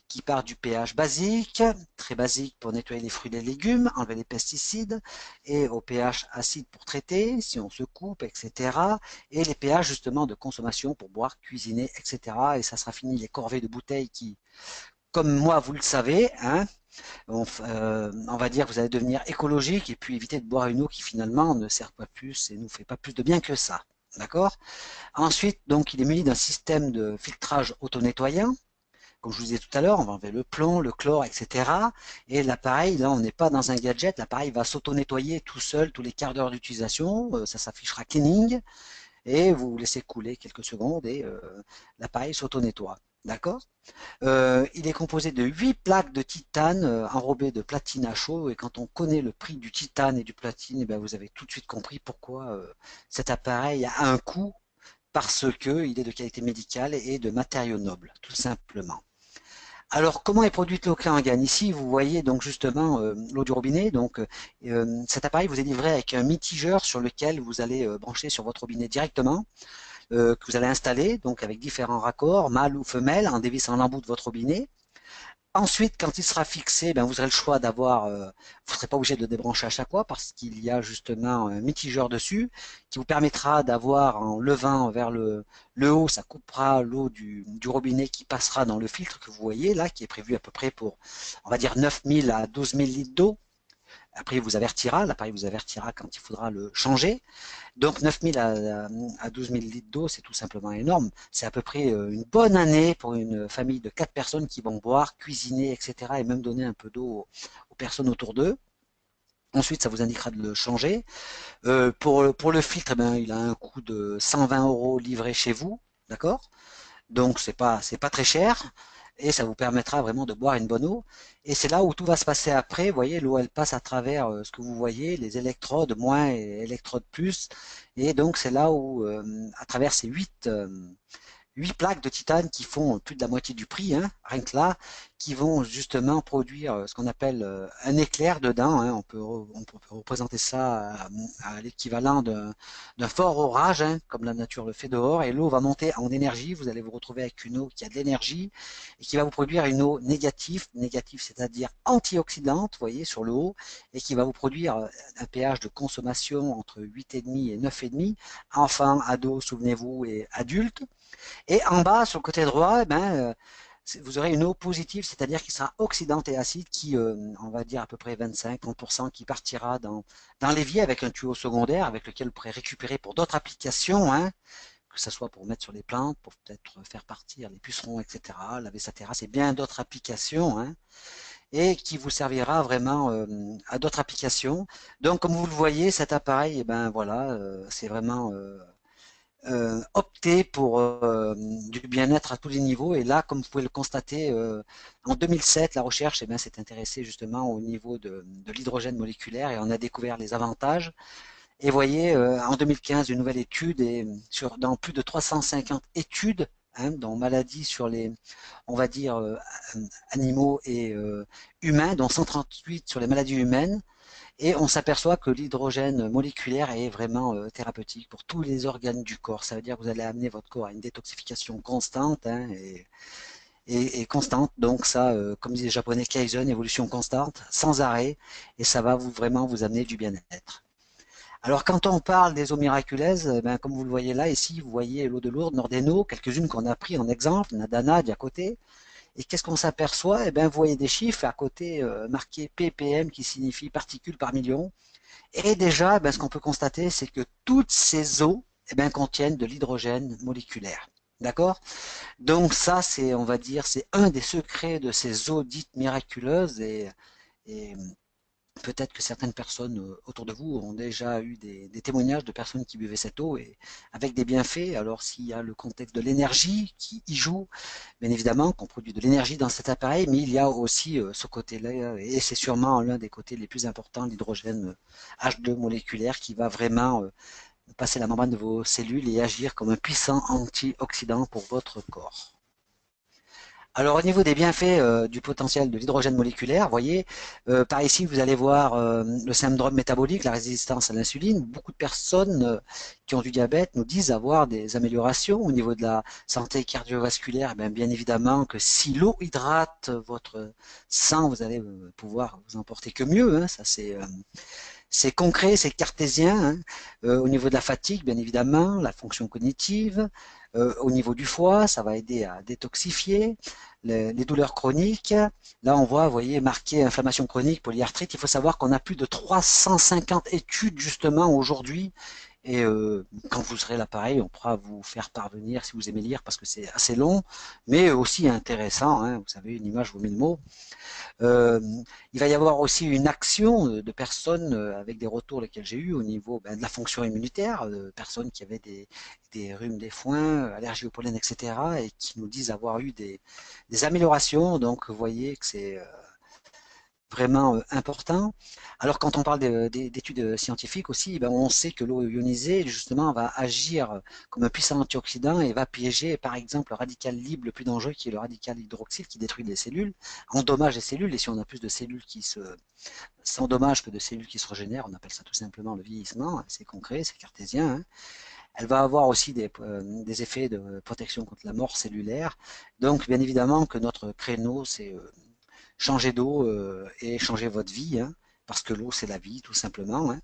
qui part du pH basique, très basique pour nettoyer les fruits et les légumes, enlever les pesticides, et au pH acide pour traiter, si on se coupe, etc. Et les pH justement de consommation pour boire, cuisiner, etc. Et ça sera fini les corvées de bouteilles qui, comme moi, vous le savez, hein, on va dire que vous allez devenir écologique et puis éviter de boire une eau qui finalement ne sert pas plus et ne nous fait pas plus de bien que ça. D'accord? Ensuite, donc, il est muni d'un système de filtrage auto-nettoyant. Comme je vous disais tout à l'heure, on va enlever le plomb, le chlore, etc. Et l'appareil, là, on n'est pas dans un gadget. L'appareil va s'auto-nettoyer tout seul tous les quarts d'heure d'utilisation. Ça s'affichera cleaning et vous laissez couler quelques secondes et l'appareil s'auto-nettoie. D'accord? Il est composé de 8 plaques de titane enrobées de platine à chaud. Et quand on connaît le prix du titane et du platine, eh bien, vous avez tout de suite compris pourquoi cet appareil a un coût parce qu'il est de qualité médicale et de matériaux nobles, tout simplement. Alors, comment est produite l'eau clé en gagne? Ici, vous voyez donc justement l'eau du robinet. Donc, cet appareil vous est livré avec un mitigeur sur lequel vous allez brancher sur votre robinet directement, que vous allez installer, donc avec différents raccords, mâle ou femelle, en dévissant l'embout de votre robinet. Ensuite, quand il sera fixé, ben, vous aurez le choix d'avoir, vous ne serez pas obligé de le débrancher à chaque fois parce qu'il y a justement un mitigeur dessus qui vous permettra d'avoir, en levant vers le haut, ça coupera l'eau du robinet qui passera dans le filtre que vous voyez là, qui est prévu à peu près pour, on va dire, 9000 à 12 000 litres d'eau. Après, il vous avertira, l'appareil vous avertira quand il faudra le changer. Donc 9000 à 12 000 litres d'eau, c'est tout simplement énorme. C'est à peu près une bonne année pour une famille de 4 personnes qui vont boire, cuisiner, etc. et même donner un peu d'eau aux personnes autour d'eux. Ensuite, ça vous indiquera de le changer. Pour le filtre, eh ben, il a un coût de 120 € livré chez vous, d'accord? Donc c'est pas très cher et ça vous permettra vraiment de boire une bonne eau. Et c'est là où tout va se passer après. Vous voyez, l'eau elle passe à travers ce que vous voyez, les électrodes moins et électrodes plus. Et donc c'est là où à travers ces 8 plaques de titane qui font plus de la moitié du prix, hein, rien que là, qui vont justement produire ce qu'on appelle un éclair dedans. Hein, on peut représenter ça à l'équivalent d'un fort orage, hein, comme la nature le fait dehors, et l'eau va monter en énergie. Vous allez vous retrouver avec une eau qui a de l'énergie et qui va vous produire une eau négative c'est-à-dire antioxydante, vous voyez, sur le haut, et qui va vous produire un pH de consommation entre 8,5 et 9,5, enfants, ados, souvenez-vous, et adultes. Et en bas, sur le côté droit, eh ben, vous aurez une eau positive, c'est-à-dire qui sera oxydante et acide, qui, on va dire à peu près 25-30%, qui partira dans l'évier avec un tuyau secondaire avec lequel vous pourrez récupérer pour d'autres applications, hein, que ce soit pour mettre sur les plantes, pour peut-être faire partir les pucerons, etc., laver sa terrasse et bien d'autres applications, hein, et qui vous servira vraiment à d'autres applications. Donc, comme vous le voyez, cet appareil, eh ben voilà, c'est vraiment opter pour du bien-être à tous les niveaux. Et là, comme vous pouvez le constater, en 2007, la recherche s'est intéressée justement au niveau de l'hydrogène moléculaire et on a découvert les avantages. Et vous voyez, en 2015, une nouvelle étude et dans plus de 350 études, hein, dans maladies sur les, on va dire, animaux et humains, dont 138 sur les maladies humaines, et on s'aperçoit que l'hydrogène moléculaire est vraiment thérapeutique pour tous les organes du corps. Ça veut dire que vous allez amener votre corps à une détoxification constante, hein, et constante. Donc ça, comme disent les Japonais, Kaizen, évolution constante, sans arrêt, et ça va vraiment vous amener du bien-être. Alors quand on parle des eaux miraculeuses, ben, comme vous le voyez là, ici, vous voyez l'eau de Lourdes, Nordeno, quelques-unes qu'on a pris en exemple, Nadana d'à côté. Et qu'est-ce qu'on s'aperçoit? Eh bien, vous voyez des chiffres à côté marqués ppm qui signifie particules par million. Et déjà, ben, ce qu'on peut constater, c'est que toutes ces eaux eh ben, contiennent de l'hydrogène moléculaire. D'accord? Donc ça, c'est, on va dire, c'est un des secrets de ces eaux dites miraculeuses et peut-être que certaines personnes autour de vous ont déjà eu des témoignages de personnes qui buvaient cette eau et avec des bienfaits. Alors s'il y a le contexte de l'énergie qui y joue, bien évidemment qu'on produit de l'énergie dans cet appareil, mais il y a aussi ce côté-là, et c'est sûrement l'un des côtés les plus importants, l'hydrogène H2 moléculaire qui va vraiment passer la membrane de vos cellules et agir comme un puissant antioxydant pour votre corps. Alors au niveau des bienfaits du potentiel de l'hydrogène moléculaire, vous voyez, par ici vous allez voir le syndrome métabolique, la résistance à l'insuline. Beaucoup de personnes qui ont du diabète nous disent avoir des améliorations au niveau de la santé cardiovasculaire. Eh bien évidemment que si l'eau hydrate votre sang, vous allez pouvoir vous en porter que mieux. Hein, ça c'est concret, c'est cartésien, hein. Au niveau de la fatigue, bien évidemment, la fonction cognitive. Au niveau du foie, ça va aider à détoxifier. Les douleurs chroniques, là on voit, vous voyez, marqué inflammation chronique, polyarthrite. Il faut savoir qu'on a plus de 350 études justement aujourd'hui. Et quand vous aurez l'appareil, on pourra vous faire parvenir, si vous aimez lire, parce que c'est assez long, mais aussi intéressant. Hein, vous savez, une image vaut mille mots. Euh, il va y avoir aussi une action de personnes avec des retours lesquels j'ai eu au niveau ben, de la fonction immunitaire, personnes qui avaient des rhumes des foins, allergies au pollen, etc., et qui nous disent avoir eu des améliorations. Donc, vous voyez que c'est vraiment important. Alors quand on parle d'études scientifiques aussi, ben, on sait que l'eau ionisée justement va agir comme un puissant antioxydant et va piéger par exemple le radical libre le plus dangereux qui est le radical hydroxyle qui détruit les cellules, endommage les cellules et si on a plus de cellules qui se s'endommagent que de cellules qui se régénèrent, on appelle ça tout simplement le vieillissement, c'est concret, c'est cartésien. Hein. Elle va avoir aussi des effets de protection contre la mort cellulaire. Donc bien évidemment que notre créneau c'est changer d'eau et changer votre vie, hein, parce que l'eau c'est la vie tout simplement. Hein.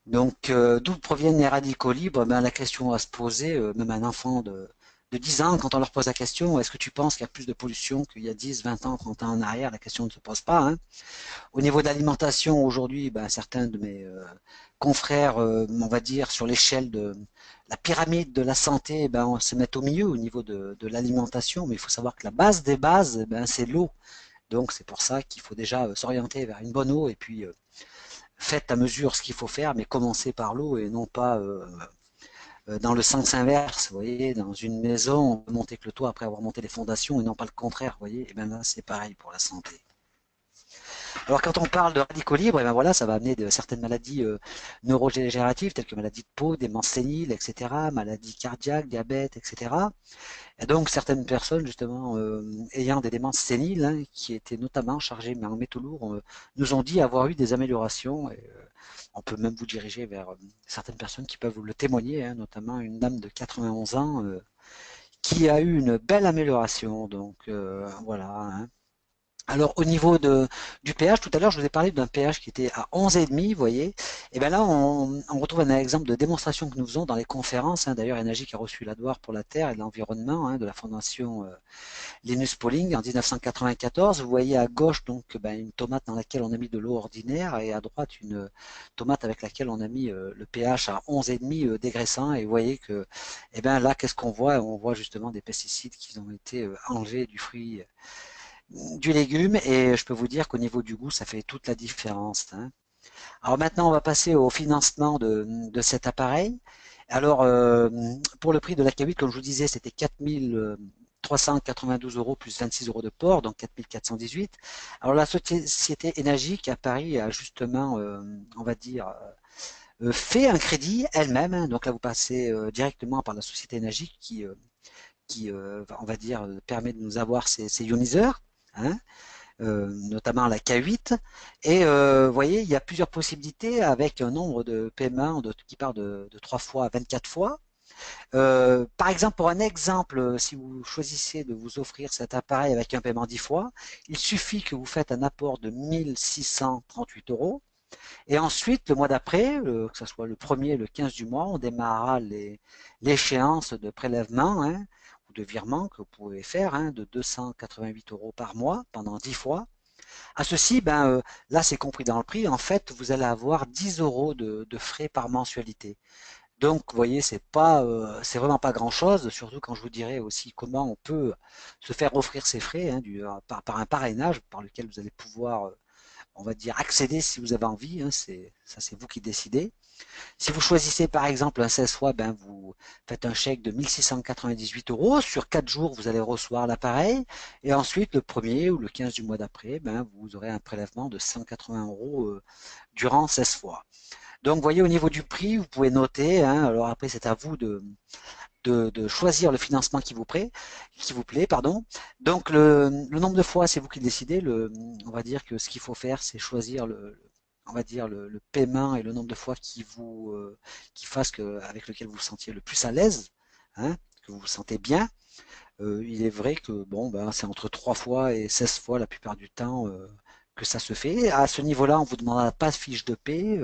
Donc d'où proviennent les radicaux libres? Ben, la question à se poser, même un enfant de 10 ans, quand on leur pose la question, est-ce que tu penses qu'il y a plus de pollution qu'il y a 10, 20 ans, 30 ans en arrière? La question ne se pose pas. Hein. Au niveau de l'alimentation, aujourd'hui, ben, certains de mes confrères, on va dire, sur l'échelle de la pyramide de la santé, ben, on se met au milieu au niveau de l'alimentation, mais il faut savoir que la base des bases, ben, c'est l'eau. Donc c'est pour ça qu'il faut déjà s'orienter vers une bonne eau et puis faites à mesure ce qu'il faut faire, mais commencez par l'eau et non pas dans le sens inverse. Vous voyez, dans une maison, on peut monter que le toit après avoir monté les fondations et non pas le contraire. Vous voyez, et bien là c'est pareil pour la santé. Alors quand on parle de radicaux libres, et ben voilà, ça va amener de certaines maladies neurodégénératives telles que maladies de peau, démence sénile, etc., maladies cardiaques, diabète, etc. Et donc certaines personnes justement ayant des démences séniles, hein, qui étaient notamment chargées en métaux lourds, nous ont dit avoir eu des améliorations. Et, on peut même vous diriger vers certaines personnes qui peuvent vous le témoigner, hein, notamment une dame de 91 ans qui a eu une belle amélioration. Donc voilà. Hein. Alors au niveau du pH, tout à l'heure je vous ai parlé d'un pH qui était à 11,5, vous voyez. Et bien là on retrouve un exemple de démonstration que nous faisons dans les conférences. Hein. D'ailleurs Énergie qui a reçu la Doire pour la Terre et l'environnement hein, de la Fondation Linus Pauling en 1994. Vous voyez à gauche donc ben, une tomate dans laquelle on a mis de l'eau ordinaire et à droite une tomate avec laquelle on a mis le pH à 11,5 dégraissant. Et vous voyez que eh ben, là qu'est-ce qu'on voit? On voit justement des pesticides qui ont été enlevés du fruit du légume et je peux vous dire qu'au niveau du goût, ça fait toute la différence. Hein. Alors maintenant, on va passer au financement de cet appareil. Alors, pour le prix de la K8, comme je vous disais, c'était 4 392 euros plus 26 euros de port, donc 4 418. Alors la société énergique à Paris a justement, on va dire, fait un crédit elle-même. Hein. Donc là, vous passez directement par la société énergique qui on va dire, permet de nous avoir ces ioniseurs. Hein notamment la K8. Et vous voyez, il y a plusieurs possibilités avec un nombre de paiements qui part de 3 fois à 24 fois. Par exemple, pour un exemple, si vous choisissez de vous offrir cet appareil avec un paiement 10 fois, il suffit que vous faites un apport de 1638 euros. Et ensuite, le mois d'après, que ce soit le 1er, le 15 du mois, on démarrera l'échéance de prélèvement hein, ou de virement que vous pouvez faire hein, de 288 euros par mois pendant 10 fois. À ceci, ben, là c'est compris dans le prix, en fait vous allez avoir 10 euros de frais par mensualité. Donc vous voyez, c'est vraiment pas grand-chose, surtout quand je vous dirai aussi comment on peut se faire offrir ces frais hein, par un parrainage par lequel vous allez pouvoir, on va dire, accéder si vous avez envie, hein, ça c'est vous qui décidez. Si vous choisissez par exemple un 16 fois, ben vous faites un chèque de 1698 euros. Sur 4 jours, vous allez recevoir l'appareil. Et ensuite, le 1er ou le 15 du mois d'après, ben vous aurez un prélèvement de 180 euros durant 16 fois. Donc, vous voyez, au niveau du prix, vous pouvez noter. Hein, alors après, c'est à vous de choisir le financement qui vous plaît, pardon. Donc, le nombre de fois, c'est vous qui décidez. On va dire que ce qu'il faut faire, c'est choisir on va dire le paiement et le nombre de fois qui fasse avec lequel vous vous sentiez le plus à l'aise, hein, que vous vous sentez bien. Il est vrai que bon, ben, c'est entre 3 fois et 16 fois la plupart du temps que ça se fait. À ce niveau-là, on vous demandera pas de fiche de paie,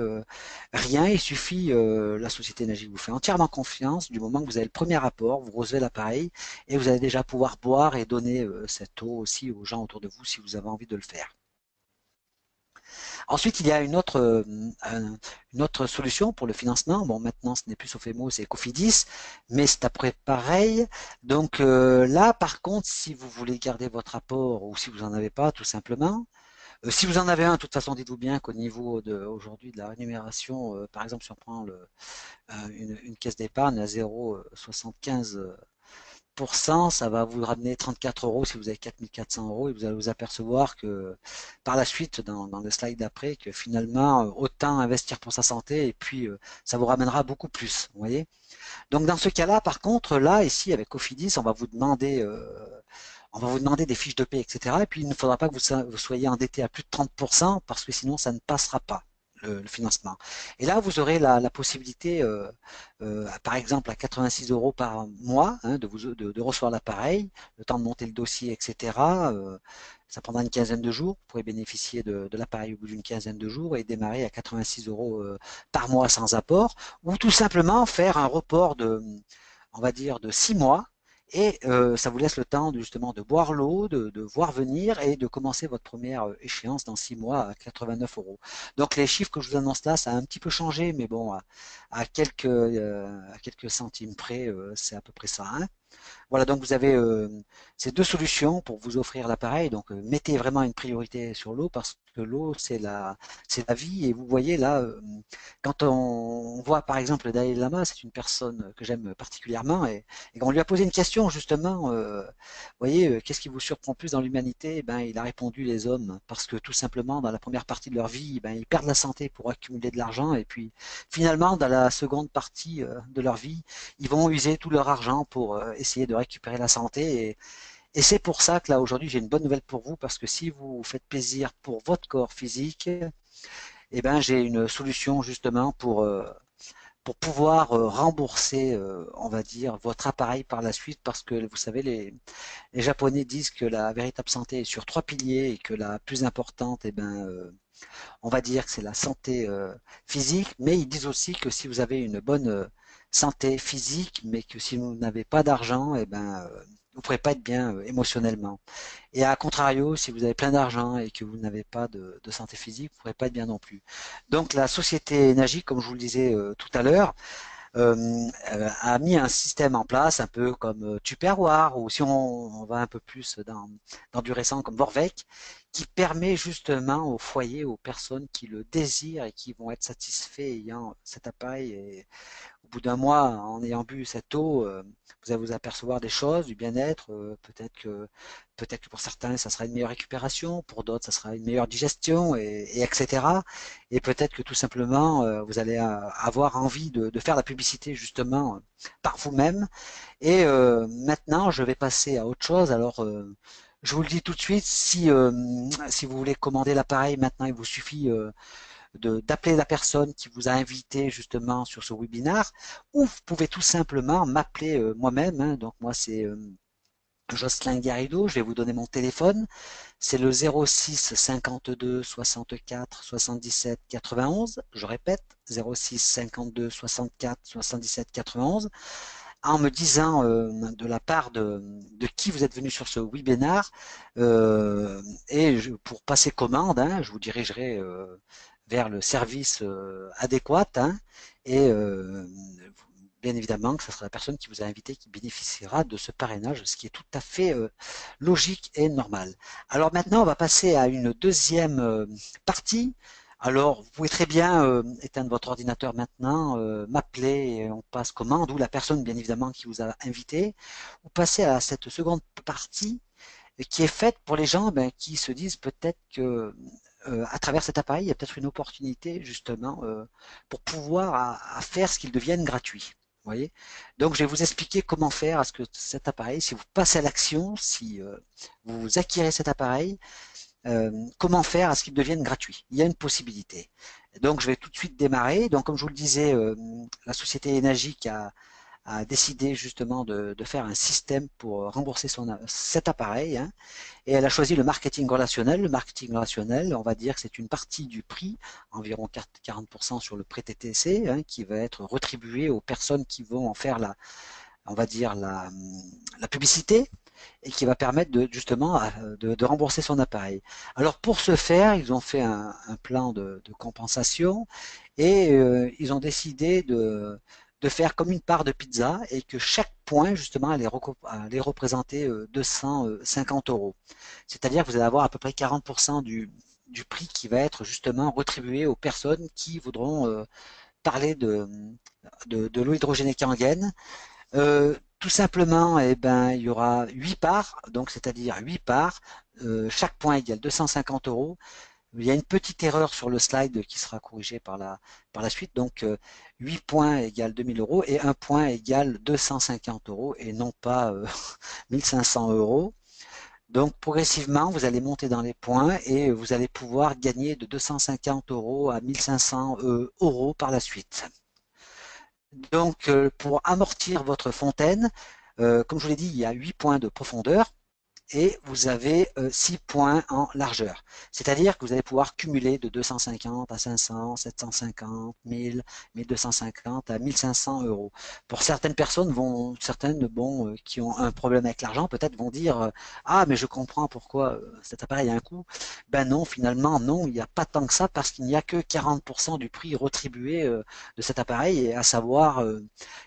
rien. Il suffit, la société énergie vous fait entièrement confiance du moment que vous avez le premier rapport, vous recevez l'appareil et vous allez déjà pouvoir boire et donner cette eau aussi aux gens autour de vous si vous avez envie de le faire. Ensuite, il y a une autre solution pour le financement. Bon, maintenant, ce n'est plus Sofemo, c'est Cofidis, mais c'est après pareil. Donc là, par contre, si vous voulez garder votre apport ou si vous n'en avez pas, tout simplement, si vous en avez un, de toute façon, dites-vous bien qu'au niveau aujourd'hui de la rémunération, par exemple, si on prend une caisse d'épargne à 0,75 30%, ça va vous ramener 34 euros si vous avez 4400 euros et vous allez vous apercevoir que par la suite, dans le slide d'après, que finalement, autant investir pour sa santé et puis ça vous ramènera beaucoup plus. Vous voyez? Donc dans ce cas-là, par contre, là, ici, avec Cofidis, on va vous demander des fiches de paie, etc. Et puis il ne faudra pas que vous soyez endetté à plus de 30% parce que sinon ça ne passera pas. Le financement. Et là, vous aurez la possibilité, par exemple, à 86 euros par mois, hein, de recevoir l'appareil, le temps de monter le dossier, etc. Ça prendra une quinzaine de jours. Vous pourrez bénéficier de l'appareil au bout d'une quinzaine de jours et démarrer à 86 euros par mois sans apport, ou tout simplement faire un report on va dire, de 6 mois. Et ça vous laisse le temps justement de boire l'eau, de voir venir et de commencer votre première échéance dans 6 mois à 89 euros. Donc les chiffres que je vous annonce là, ça a un petit peu changé, mais bon, à quelques centimes près, c'est à peu près ça, hein. Voilà, donc vous avez ces deux solutions pour vous offrir l'appareil. Donc mettez vraiment une priorité sur l'eau parce que l'eau c'est la vie. Et vous voyez là, quand on voit par exemple le Dalai Lama, c'est une personne que j'aime particulièrement et quand on lui a posé une question justement, vous voyez, qu'est-ce qui vous surprend plus dans l'humanité? Ben, il a répondu les hommes parce que tout simplement dans la première partie de leur vie, ben, ils perdent la santé pour accumuler de l'argent et puis finalement dans la seconde partie de leur vie, ils vont user tout leur argent pour essayer de récupérer la santé. Et c'est pour ça que là aujourd'hui j'ai une bonne nouvelle pour vous parce que si vous faites plaisir pour votre corps physique, eh ben j'ai une solution justement pour pouvoir rembourser, on va dire, votre appareil par la suite parce que vous savez les Japonais disent que la véritable santé est sur trois piliers et que la plus importante, eh ben on va dire que c'est la santé physique, mais ils disent aussi que si vous avez une bonne santé physique, mais que si vous n'avez pas d'argent, eh ben, vous ne pourrez pas être bien émotionnellement. Et à contrario, si vous avez plein d'argent et que vous n'avez pas de santé physique, vous ne pourrez pas être bien non plus. Donc la société Énergie, comme je vous le disais tout à l'heure, a mis un système en place, un peu comme Tupperware, ou si on va un peu plus dans du récent comme Vorvec, qui permet justement aux foyers, aux personnes qui le désirent et qui vont être satisfaits ayant cet appareil. Et au bout d'un mois, en ayant bu cette eau, vous allez vous apercevoir des choses, du bien-être. Peut-être que pour certains, ça sera une meilleure récupération, pour d'autres, ça sera une meilleure digestion, et etc. Et peut-être que tout simplement, vous allez avoir envie de faire la publicité justement par vous-même. Et maintenant, je vais passer à autre chose. Alors, je vous le dis tout de suite, si vous voulez commander l'appareil, maintenant, il vous suffit d'appeler la personne qui vous a invité justement sur ce webinaire, ou vous pouvez tout simplement m'appeler moi-même, hein. Donc moi c'est Jocelyn Garrido, je vais vous donner mon téléphone, c'est le 06 52 64 77 91, je répète, 06 52 64 77 91, en me disant de la part de qui vous êtes venu sur ce webinaire, pour passer commande, hein, je vous dirigerai vers le service adéquat, hein, et bien évidemment que ce sera la personne qui vous a invité qui bénéficiera de ce parrainage, ce qui est tout à fait logique et normal. Alors maintenant, on va passer à une deuxième partie. Alors, vous pouvez très bien éteindre votre ordinateur maintenant, m'appeler et on passe commande, ou la personne bien évidemment qui vous a invité, ou passer à cette seconde partie qui est faite pour les gens qui se disent peut-être que à travers cet appareil, il y a peut-être une opportunité justement pour pouvoir à faire ce qu'il devienne gratuit. Vous voyez. Donc je vais vous expliquer comment faire à ce que cet appareil, si vous passez à l'action, si vous acquérez cet appareil, comment faire à ce qu'il devienne gratuit. Il y a une possibilité. Donc je vais tout de suite démarrer. Donc comme je vous le disais, la société Énergique a décidé justement de faire un système pour rembourser cet appareil, hein, et elle a choisi le marketing relationnel. Le marketing relationnel, on va dire que c'est une partie du prix, environ 40% sur le prêt TTC, hein, qui va être rétribué aux personnes qui vont en faire on va dire la publicité et qui va permettre justement de rembourser son appareil. Alors pour ce faire, ils ont fait un plan de compensation et ils ont décidé de faire comme une part de pizza et que chaque point justement allait représenter 250 euros. C'est-à-dire que vous allez avoir à peu près 40% du prix qui va être justement retribué aux personnes qui voudront parler de l'eau hydrogénée Kangen. Tout simplement, eh ben, il y aura 8 parts, donc c'est-à-dire 8 parts. Chaque point égale 250 euros. Il y a une petite erreur sur le slide qui sera corrigée par la suite. Donc, 8 points égale 2000 euros et un point égale 250 euros et non pas 1500 euros. Donc, progressivement, vous allez monter dans les points et vous allez pouvoir gagner de 250 euros à 1500 euros par la suite. Donc, pour amortir votre fontaine, comme je vous l'ai dit, il y a 8 points de profondeur et vous avez 6 points en largeur. C'est-à-dire que vous allez pouvoir cumuler de 250 à 500, 750, 1000, 1250 à 1500 euros. Pour certaines personnes, certaines qui ont un problème avec l'argent, peut-être vont dire ah, mais je comprends pourquoi cet appareil a un coût. Ben non, finalement, non, il n'y a pas tant que ça parce qu'il n'y a que 40% du prix retribué de cet appareil, et à savoir,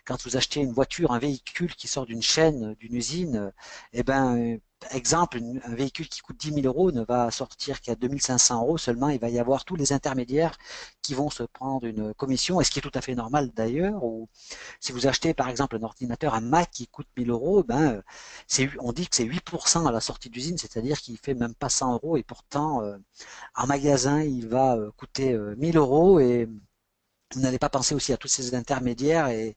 quand vous achetez une voiture, un véhicule qui sort d'une chaîne, d'une usine, eh ben, exemple, un véhicule qui coûte 10 000 euros ne va sortir qu'à 2500 euros seulement. Il va y avoir tous les intermédiaires qui vont se prendre une commission, et ce qui est tout à fait normal d'ailleurs. Ou si vous achetez par exemple un ordinateur, un Mac qui coûte 1000 euros, ben, on dit que c'est 8% à la sortie d'usine, c'est-à-dire qu'il fait même pas 100 euros, et pourtant en magasin il va coûter 1000 euros, et vous n'allez pas penser aussi à tous ces intermédiaires, et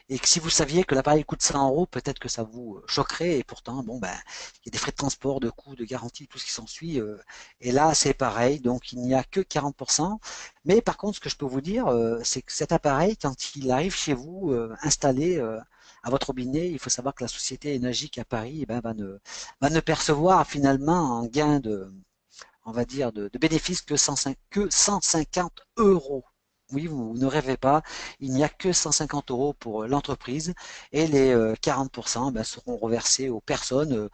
que si vous saviez que l'appareil coûte 100 euros, peut-être que ça vous choquerait, et pourtant, bon, ben, il y a des frais de transport, de coûts, de garantie, tout ce qui s'ensuit, et là, c'est pareil, donc il n'y a que 40%. Mais par contre, ce que je peux vous dire, c'est que cet appareil, quand il arrive chez vous, installé à votre robinet, il faut savoir que la société énergique à Paris, eh ben, va ne percevoir finalement un gain on va dire, de bénéfices que 150 euros. Oui, vous ne rêvez pas, il n'y a que 150 euros pour l'entreprise, et les 40% ben, seront reversés aux personnes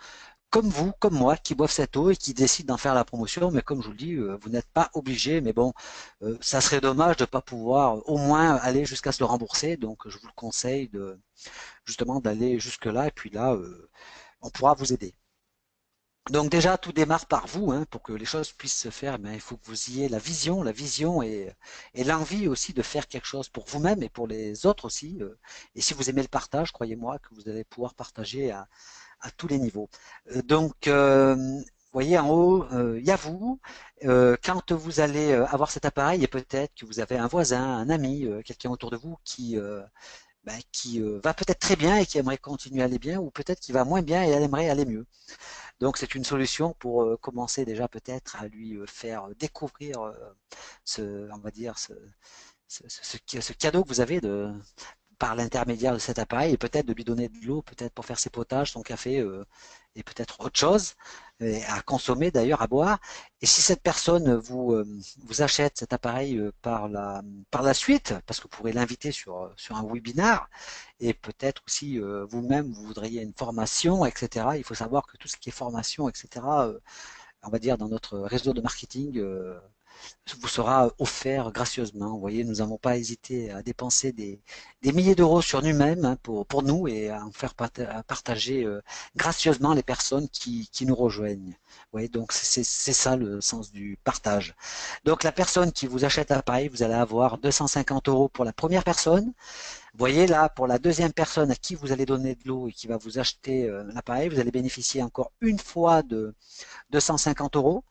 comme vous, comme moi, qui boivent cette eau et qui décident d'en faire la promotion. Mais comme je vous le dis, vous n'êtes pas obligé. Mais bon, ça serait dommage de ne pas pouvoir au moins aller jusqu'à se le rembourser. Donc, je vous le conseille justement d'aller jusque-là. Et puis là, on pourra vous aider. Donc déjà, tout démarre par vous, hein, pour que les choses puissent se faire. Mais il faut que vous ayez la vision et l'envie aussi de faire quelque chose pour vous-même et pour les autres aussi. Et si vous aimez le partage, croyez-moi que vous allez pouvoir partager à tous les niveaux. Donc, vous voyez en haut, il y a vous. Quand vous allez avoir cet appareil, et peut-être que vous avez un voisin, un ami, quelqu'un autour de vous qui va peut-être très bien et qui aimerait continuer à aller bien, ou peut-être qui va moins bien et elle aimerait aller mieux. Donc c'est une solution pour commencer déjà peut-être à lui faire découvrir on va dire, ce cadeau que vous avez par l'intermédiaire de cet appareil, et peut-être de lui donner de l'eau, peut-être pour faire ses potages, son café, et peut-être autre chose à consommer d'ailleurs, à boire. Et si cette personne vous achète cet appareil par la suite, parce que vous pourrez l'inviter sur un webinar, et peut-être aussi vous-même, vous voudriez une formation, etc. Il faut savoir que tout ce qui est formation, etc., on va dire dans notre réseau de marketing, vous sera offert gracieusement. Vous voyez, nous n'avons pas hésité à dépenser des milliers d'euros sur nous-mêmes, hein, pour nous, et à en faire partager gracieusement les personnes qui nous rejoignent. Vous voyez, donc c'est ça le sens du partage. Donc la personne qui vous achète l'appareil, vous allez avoir 250 euros pour la première personne. Vous voyez là, pour la deuxième personne à qui vous allez donner de l'eau et qui va vous acheter l'appareil, vous allez bénéficier encore une fois de 250 euros.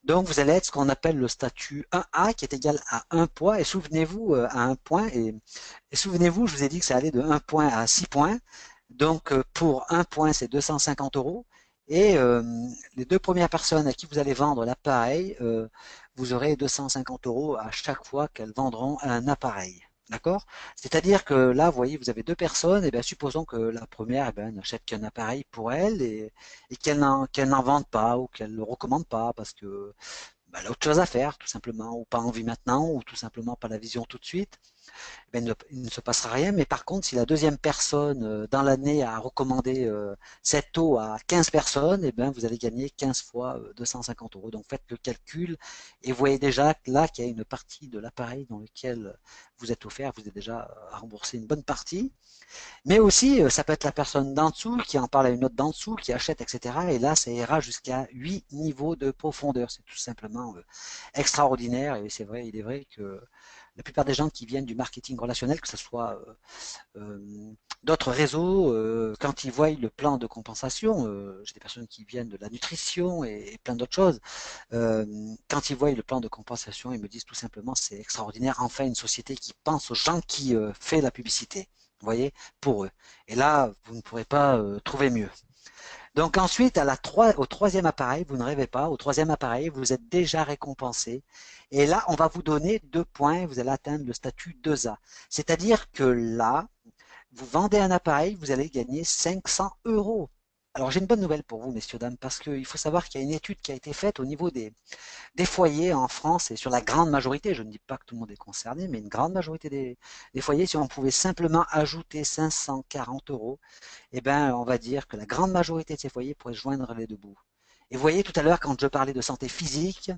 Donc, vous allez être ce qu'on appelle le statut 1A, qui est égal à 1 point. Et souvenez-vous, à 1 point, et souvenez-vous, je vous ai dit que ça allait de 1 point à 6 points. Donc, pour 1 point, c'est 250 euros. Et les deux premières personnes à qui vous allez vendre l'appareil, vous aurez 250 euros à chaque fois qu'elles vendront un appareil. D'accord? C'est-à-dire que là, vous voyez, vous avez deux personnes, et bien supposons que la première n'achète qu'un appareil pour elle, et qu'elle n'en vende pas ou qu'elle ne le recommande pas parce que elle a autre chose à faire, tout simplement, ou pas envie maintenant, ou tout simplement pas la vision tout de suite. Ben, il ne se passera rien. Mais par contre, si la deuxième personne dans l'année a recommandé cette eau à 15 personnes, et ben, vous allez gagner 15 fois 250 euros. Donc faites le calcul et vous voyez déjà là qu'il y a une partie de l'appareil dans lequel vous êtes offert, vous avez déjà remboursé une bonne partie. Mais aussi, ça peut être la personne d'en dessous qui en parle à une autre d'en dessous, qui achète, etc. Et là, ça ira jusqu'à 8 niveaux de profondeur. C'est tout simplement extraordinaire. Et c'est vrai, il est vrai que la plupart des gens qui viennent du marketing relationnel, que ce soit D'autres réseaux, quand ils voient le plan de compensation, j'ai des personnes qui viennent de la nutrition et plein d'autres choses, euh, quand ils voient le plan de compensation, ils me disent tout simplement c'est extraordinaire, enfin une société qui pense aux gens qui fait la publicité, vous voyez, pour eux. Et là, vous ne pourrez pas trouver mieux. Donc ensuite, au troisième appareil, vous ne rêvez pas, au troisième appareil, vous êtes déjà récompensé. Et là, on va vous donner 2 points, vous allez atteindre le statut 2A. C'est-à-dire que là, vous vendez un appareil, vous allez gagner 500 euros. Alors j'ai une bonne nouvelle pour vous, messieurs, dames, parce qu'il faut savoir qu'il y a une étude qui a été faite au niveau des foyers en France et sur la grande majorité, je ne dis pas que tout le monde est concerné, mais une grande majorité des foyers, si on pouvait simplement ajouter 540 euros, eh ben, on va dire que la grande majorité de ces foyers pourraient joindre les deux bouts. Et vous voyez tout à l'heure, quand je parlais de santé physique,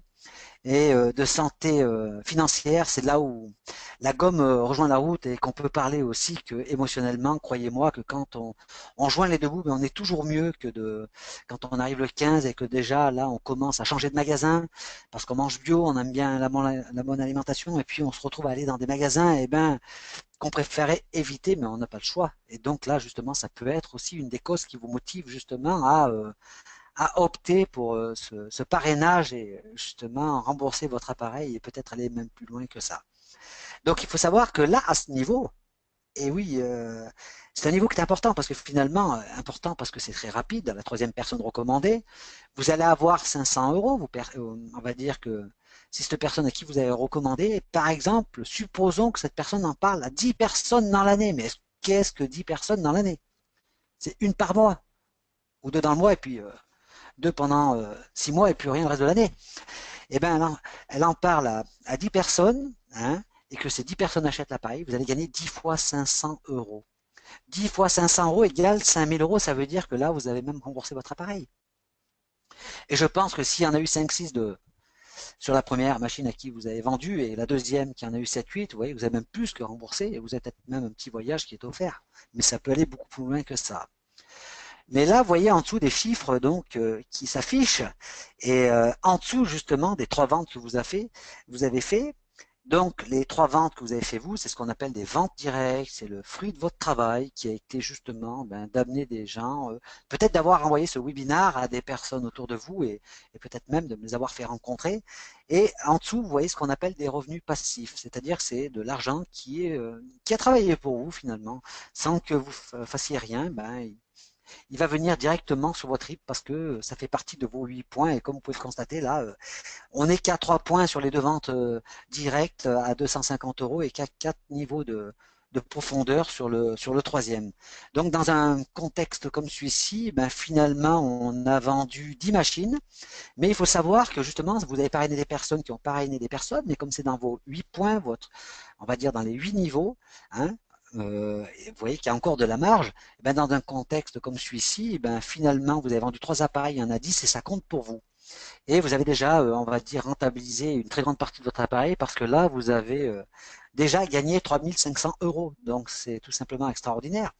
et de santé financière, c'est là où la gomme rejoint la route et qu'on peut parler aussi que émotionnellement, croyez-moi que quand on joint les deux bouts, ben on est toujours mieux que quand on arrive le 15 et que déjà là on commence à changer de magasin parce qu'on mange bio, on aime bien la bonne alimentation et puis on se retrouve à aller dans des magasins et ben qu'on préférait éviter mais on n'a pas le choix. Et donc là justement ça peut être aussi une des causes qui vous motive justement à opter pour ce parrainage et justement rembourser votre appareil et peut-être aller même plus loin que ça. Donc il faut savoir que là, à ce niveau, et oui, c'est un niveau qui est important parce que finalement, important parce que c'est très rapide, la troisième personne recommandée, vous allez avoir 500 euros, on va dire que si cette personne à qui vous avez recommandé, par exemple, supposons que cette personne en parle à 10 personnes dans l'année, mais qu'est-ce que 10 personnes dans l'année? C'est une par mois, ou deux dans le mois, et puis deux pendant 6 mois et plus rien le reste de l'année. Eh bien, elle en parle à 10 personnes, hein, et que ces 10 personnes achètent l'appareil, vous allez gagner 10 fois 500 euros. 10 fois 500 euros égale 5000 euros, ça veut dire que là, vous avez même remboursé votre appareil. Et je pense que s'il y en a eu 5-6 sur la première machine à qui vous avez vendu et la deuxième qui en a eu 7-8, vous voyez, vous avez même plus que remboursé et vous avez peut-être même un petit voyage qui est offert. Mais ça peut aller beaucoup plus loin que ça. Mais là, vous voyez en dessous des chiffres donc qui s'affichent et en dessous justement des 3 ventes que vous avez fait. Donc les 3 ventes que vous avez fait vous, c'est ce qu'on appelle des ventes directes. C'est le fruit de votre travail qui a été justement d'amener des gens, peut-être d'avoir envoyé ce webinaire à des personnes autour de vous et peut-être même de les avoir fait rencontrer. Et en dessous, vous voyez ce qu'on appelle des revenus passifs, c'est-à-dire c'est de l'argent qui a travaillé pour vous finalement, sans que vous fassiez rien. Il va venir directement sur votre RIP parce que ça fait partie de vos 8 points. Et comme vous pouvez le constater, là, on n'est qu'à 3 points sur les deux ventes directes à 250 euros et qu'à 4 niveaux de profondeur sur le troisième. Donc, dans un contexte comme celui-ci, finalement, on a vendu 10 machines. Mais il faut savoir que justement, vous avez parrainé des personnes qui ont parrainé des personnes, mais comme c'est dans vos 8 points, on va dire dans les 8 niveaux, hein, vous voyez qu'il y a encore de la marge, et dans un contexte comme celui-ci, finalement, vous avez vendu 3 appareils, il y en a 10 et ça compte pour vous. Et vous avez déjà, on va dire, rentabilisé une très grande partie de votre appareil parce que là, vous avez déjà gagné 3500 euros. Donc, c'est tout simplement extraordinaire.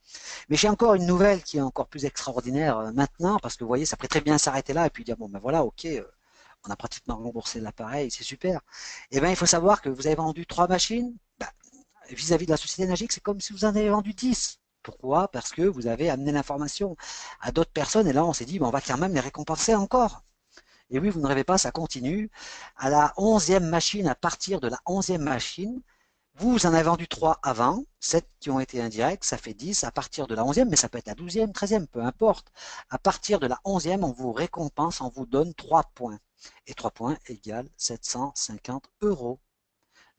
Mais j'ai encore une nouvelle qui est encore plus extraordinaire maintenant parce que vous voyez, ça pourrait très bien s'arrêter là et puis dire, bon, ben voilà, ok, on a pratiquement remboursé l'appareil, c'est super. Eh bien, il faut savoir que vous avez vendu 3 machines. Vis-à-vis de la société énergique, c'est comme si vous en avez vendu 10. Pourquoi? Parce que vous avez amené l'information à d'autres personnes et là, on s'est dit, ben, on va quand même les récompenser encore. Et oui, vous ne rêvez pas, ça continue. À la 11e machine, à partir de la 11e machine, vous en avez vendu 3 avant, 7 qui ont été indirects, ça fait 10 à partir de la 11e, mais ça peut être la 12e, 13e, peu importe. À partir de la 11e, on vous récompense, on vous donne 3 points. Et 3 points égale 750 euros.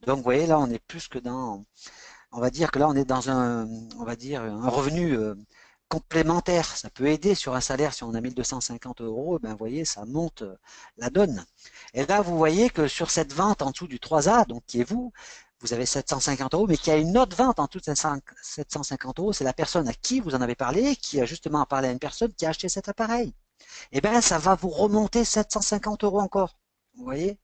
Donc vous voyez, là, on est plus que on va dire que là, on est dans on va dire, un revenu complémentaire. Ça peut aider sur un salaire si on a 1250 euros, vous voyez, ça monte la donne. Et là, vous voyez que sur cette vente en dessous du 3A, donc qui est vous avez 750 euros, mais qu'il y a une autre vente en dessous de 750 euros, c'est la personne à qui vous en avez parlé, qui a justement parlé à une personne qui a acheté cet appareil. Et bien, ça va vous remonter 750 euros encore. Vous voyez?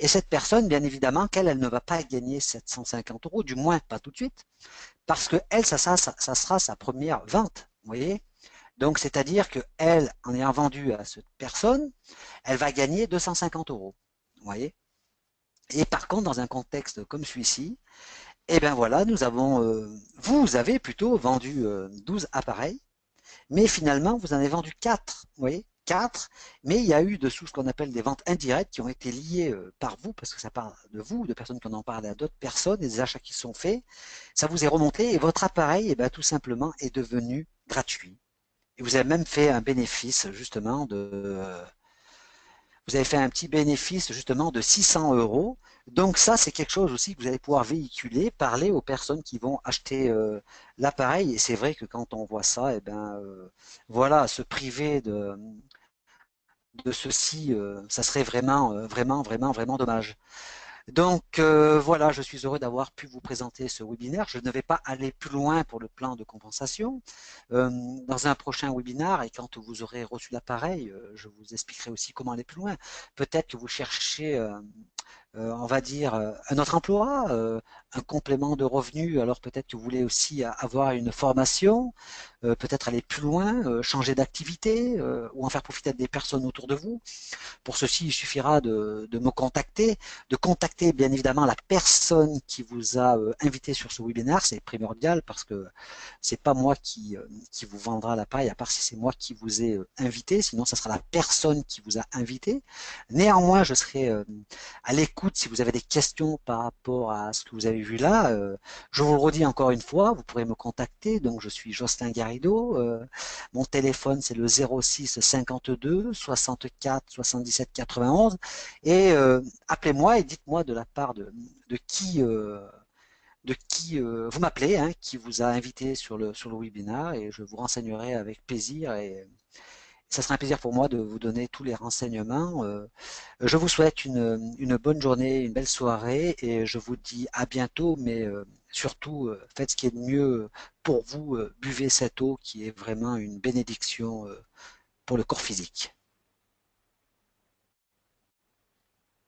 Et cette personne, bien évidemment, elle ne va pas gagner 750 euros, du moins pas tout de suite, parce que elle, ça sera sa première vente. Vous voyez? Donc, c'est-à-dire que elle, en ayant vendu à cette personne, elle va gagner 250 euros. Vous voyez? Et par contre, dans un contexte comme celui-ci, Et bien voilà, vous avez plutôt vendu 12 appareils, mais finalement, vous en avez vendu 4. Vous voyez, 4. Mais il y a eu dessous ce qu'on appelle des ventes indirectes qui ont été liées par vous, parce que ça parle de vous, de personnes qui en ont parlé à d'autres personnes, des achats qui sont faits. Ça vous est remonté et votre appareil, tout simplement, est devenu gratuit. Et vous avez même fait un bénéfice, justement, vous avez fait un petit bénéfice justement de 600 euros. Donc ça, c'est quelque chose aussi que vous allez pouvoir véhiculer, parler aux personnes qui vont acheter l'appareil. Et c'est vrai que quand on voit ça, voilà, se priver de ceci, ça serait vraiment, vraiment dommage. Donc voilà, je suis heureux d'avoir pu vous présenter ce webinaire. Je ne vais pas aller plus loin pour le plan de compensation. Euh, Dans un prochain webinaire, et quand vous aurez reçu l'appareil, je vous expliquerai aussi comment aller plus loin. Peut-être que vous cherchez on va dire, un autre emploi, un complément de revenus. Alors peut-être que vous voulez aussi avoir une formation, peut-être aller plus loin, changer d'activité ou en faire profiter des personnes autour de vous. Pour ceci, il suffira de me contacter, de contacter bien évidemment la personne qui vous a invité sur ce webinaire. C'est primordial parce que c'est pas moi qui vous vendra l'appareil, à part si c'est moi qui vous ai invité. Sinon, ça sera la personne qui vous a invité. Néanmoins, je serai à l'écoute si vous avez des questions par rapport à ce que vous avez vu là. Je vous le redis encore une fois, vous pourrez me contacter. Donc, je suis Jocelyn Garrido. Mon téléphone, c'est le 06 52 64 77 91. Et appelez-moi et dites-moi de la part de qui, vous m'appelez, hein, qui vous a invité sur le webinaire et je vous renseignerai avec plaisir et ça sera un plaisir pour moi de vous donner tous les renseignements. Je vous souhaite une bonne journée, une belle soirée et je vous dis à bientôt, mais surtout faites ce qui est de mieux pour vous, buvez cette eau qui est vraiment une bénédiction pour le corps physique.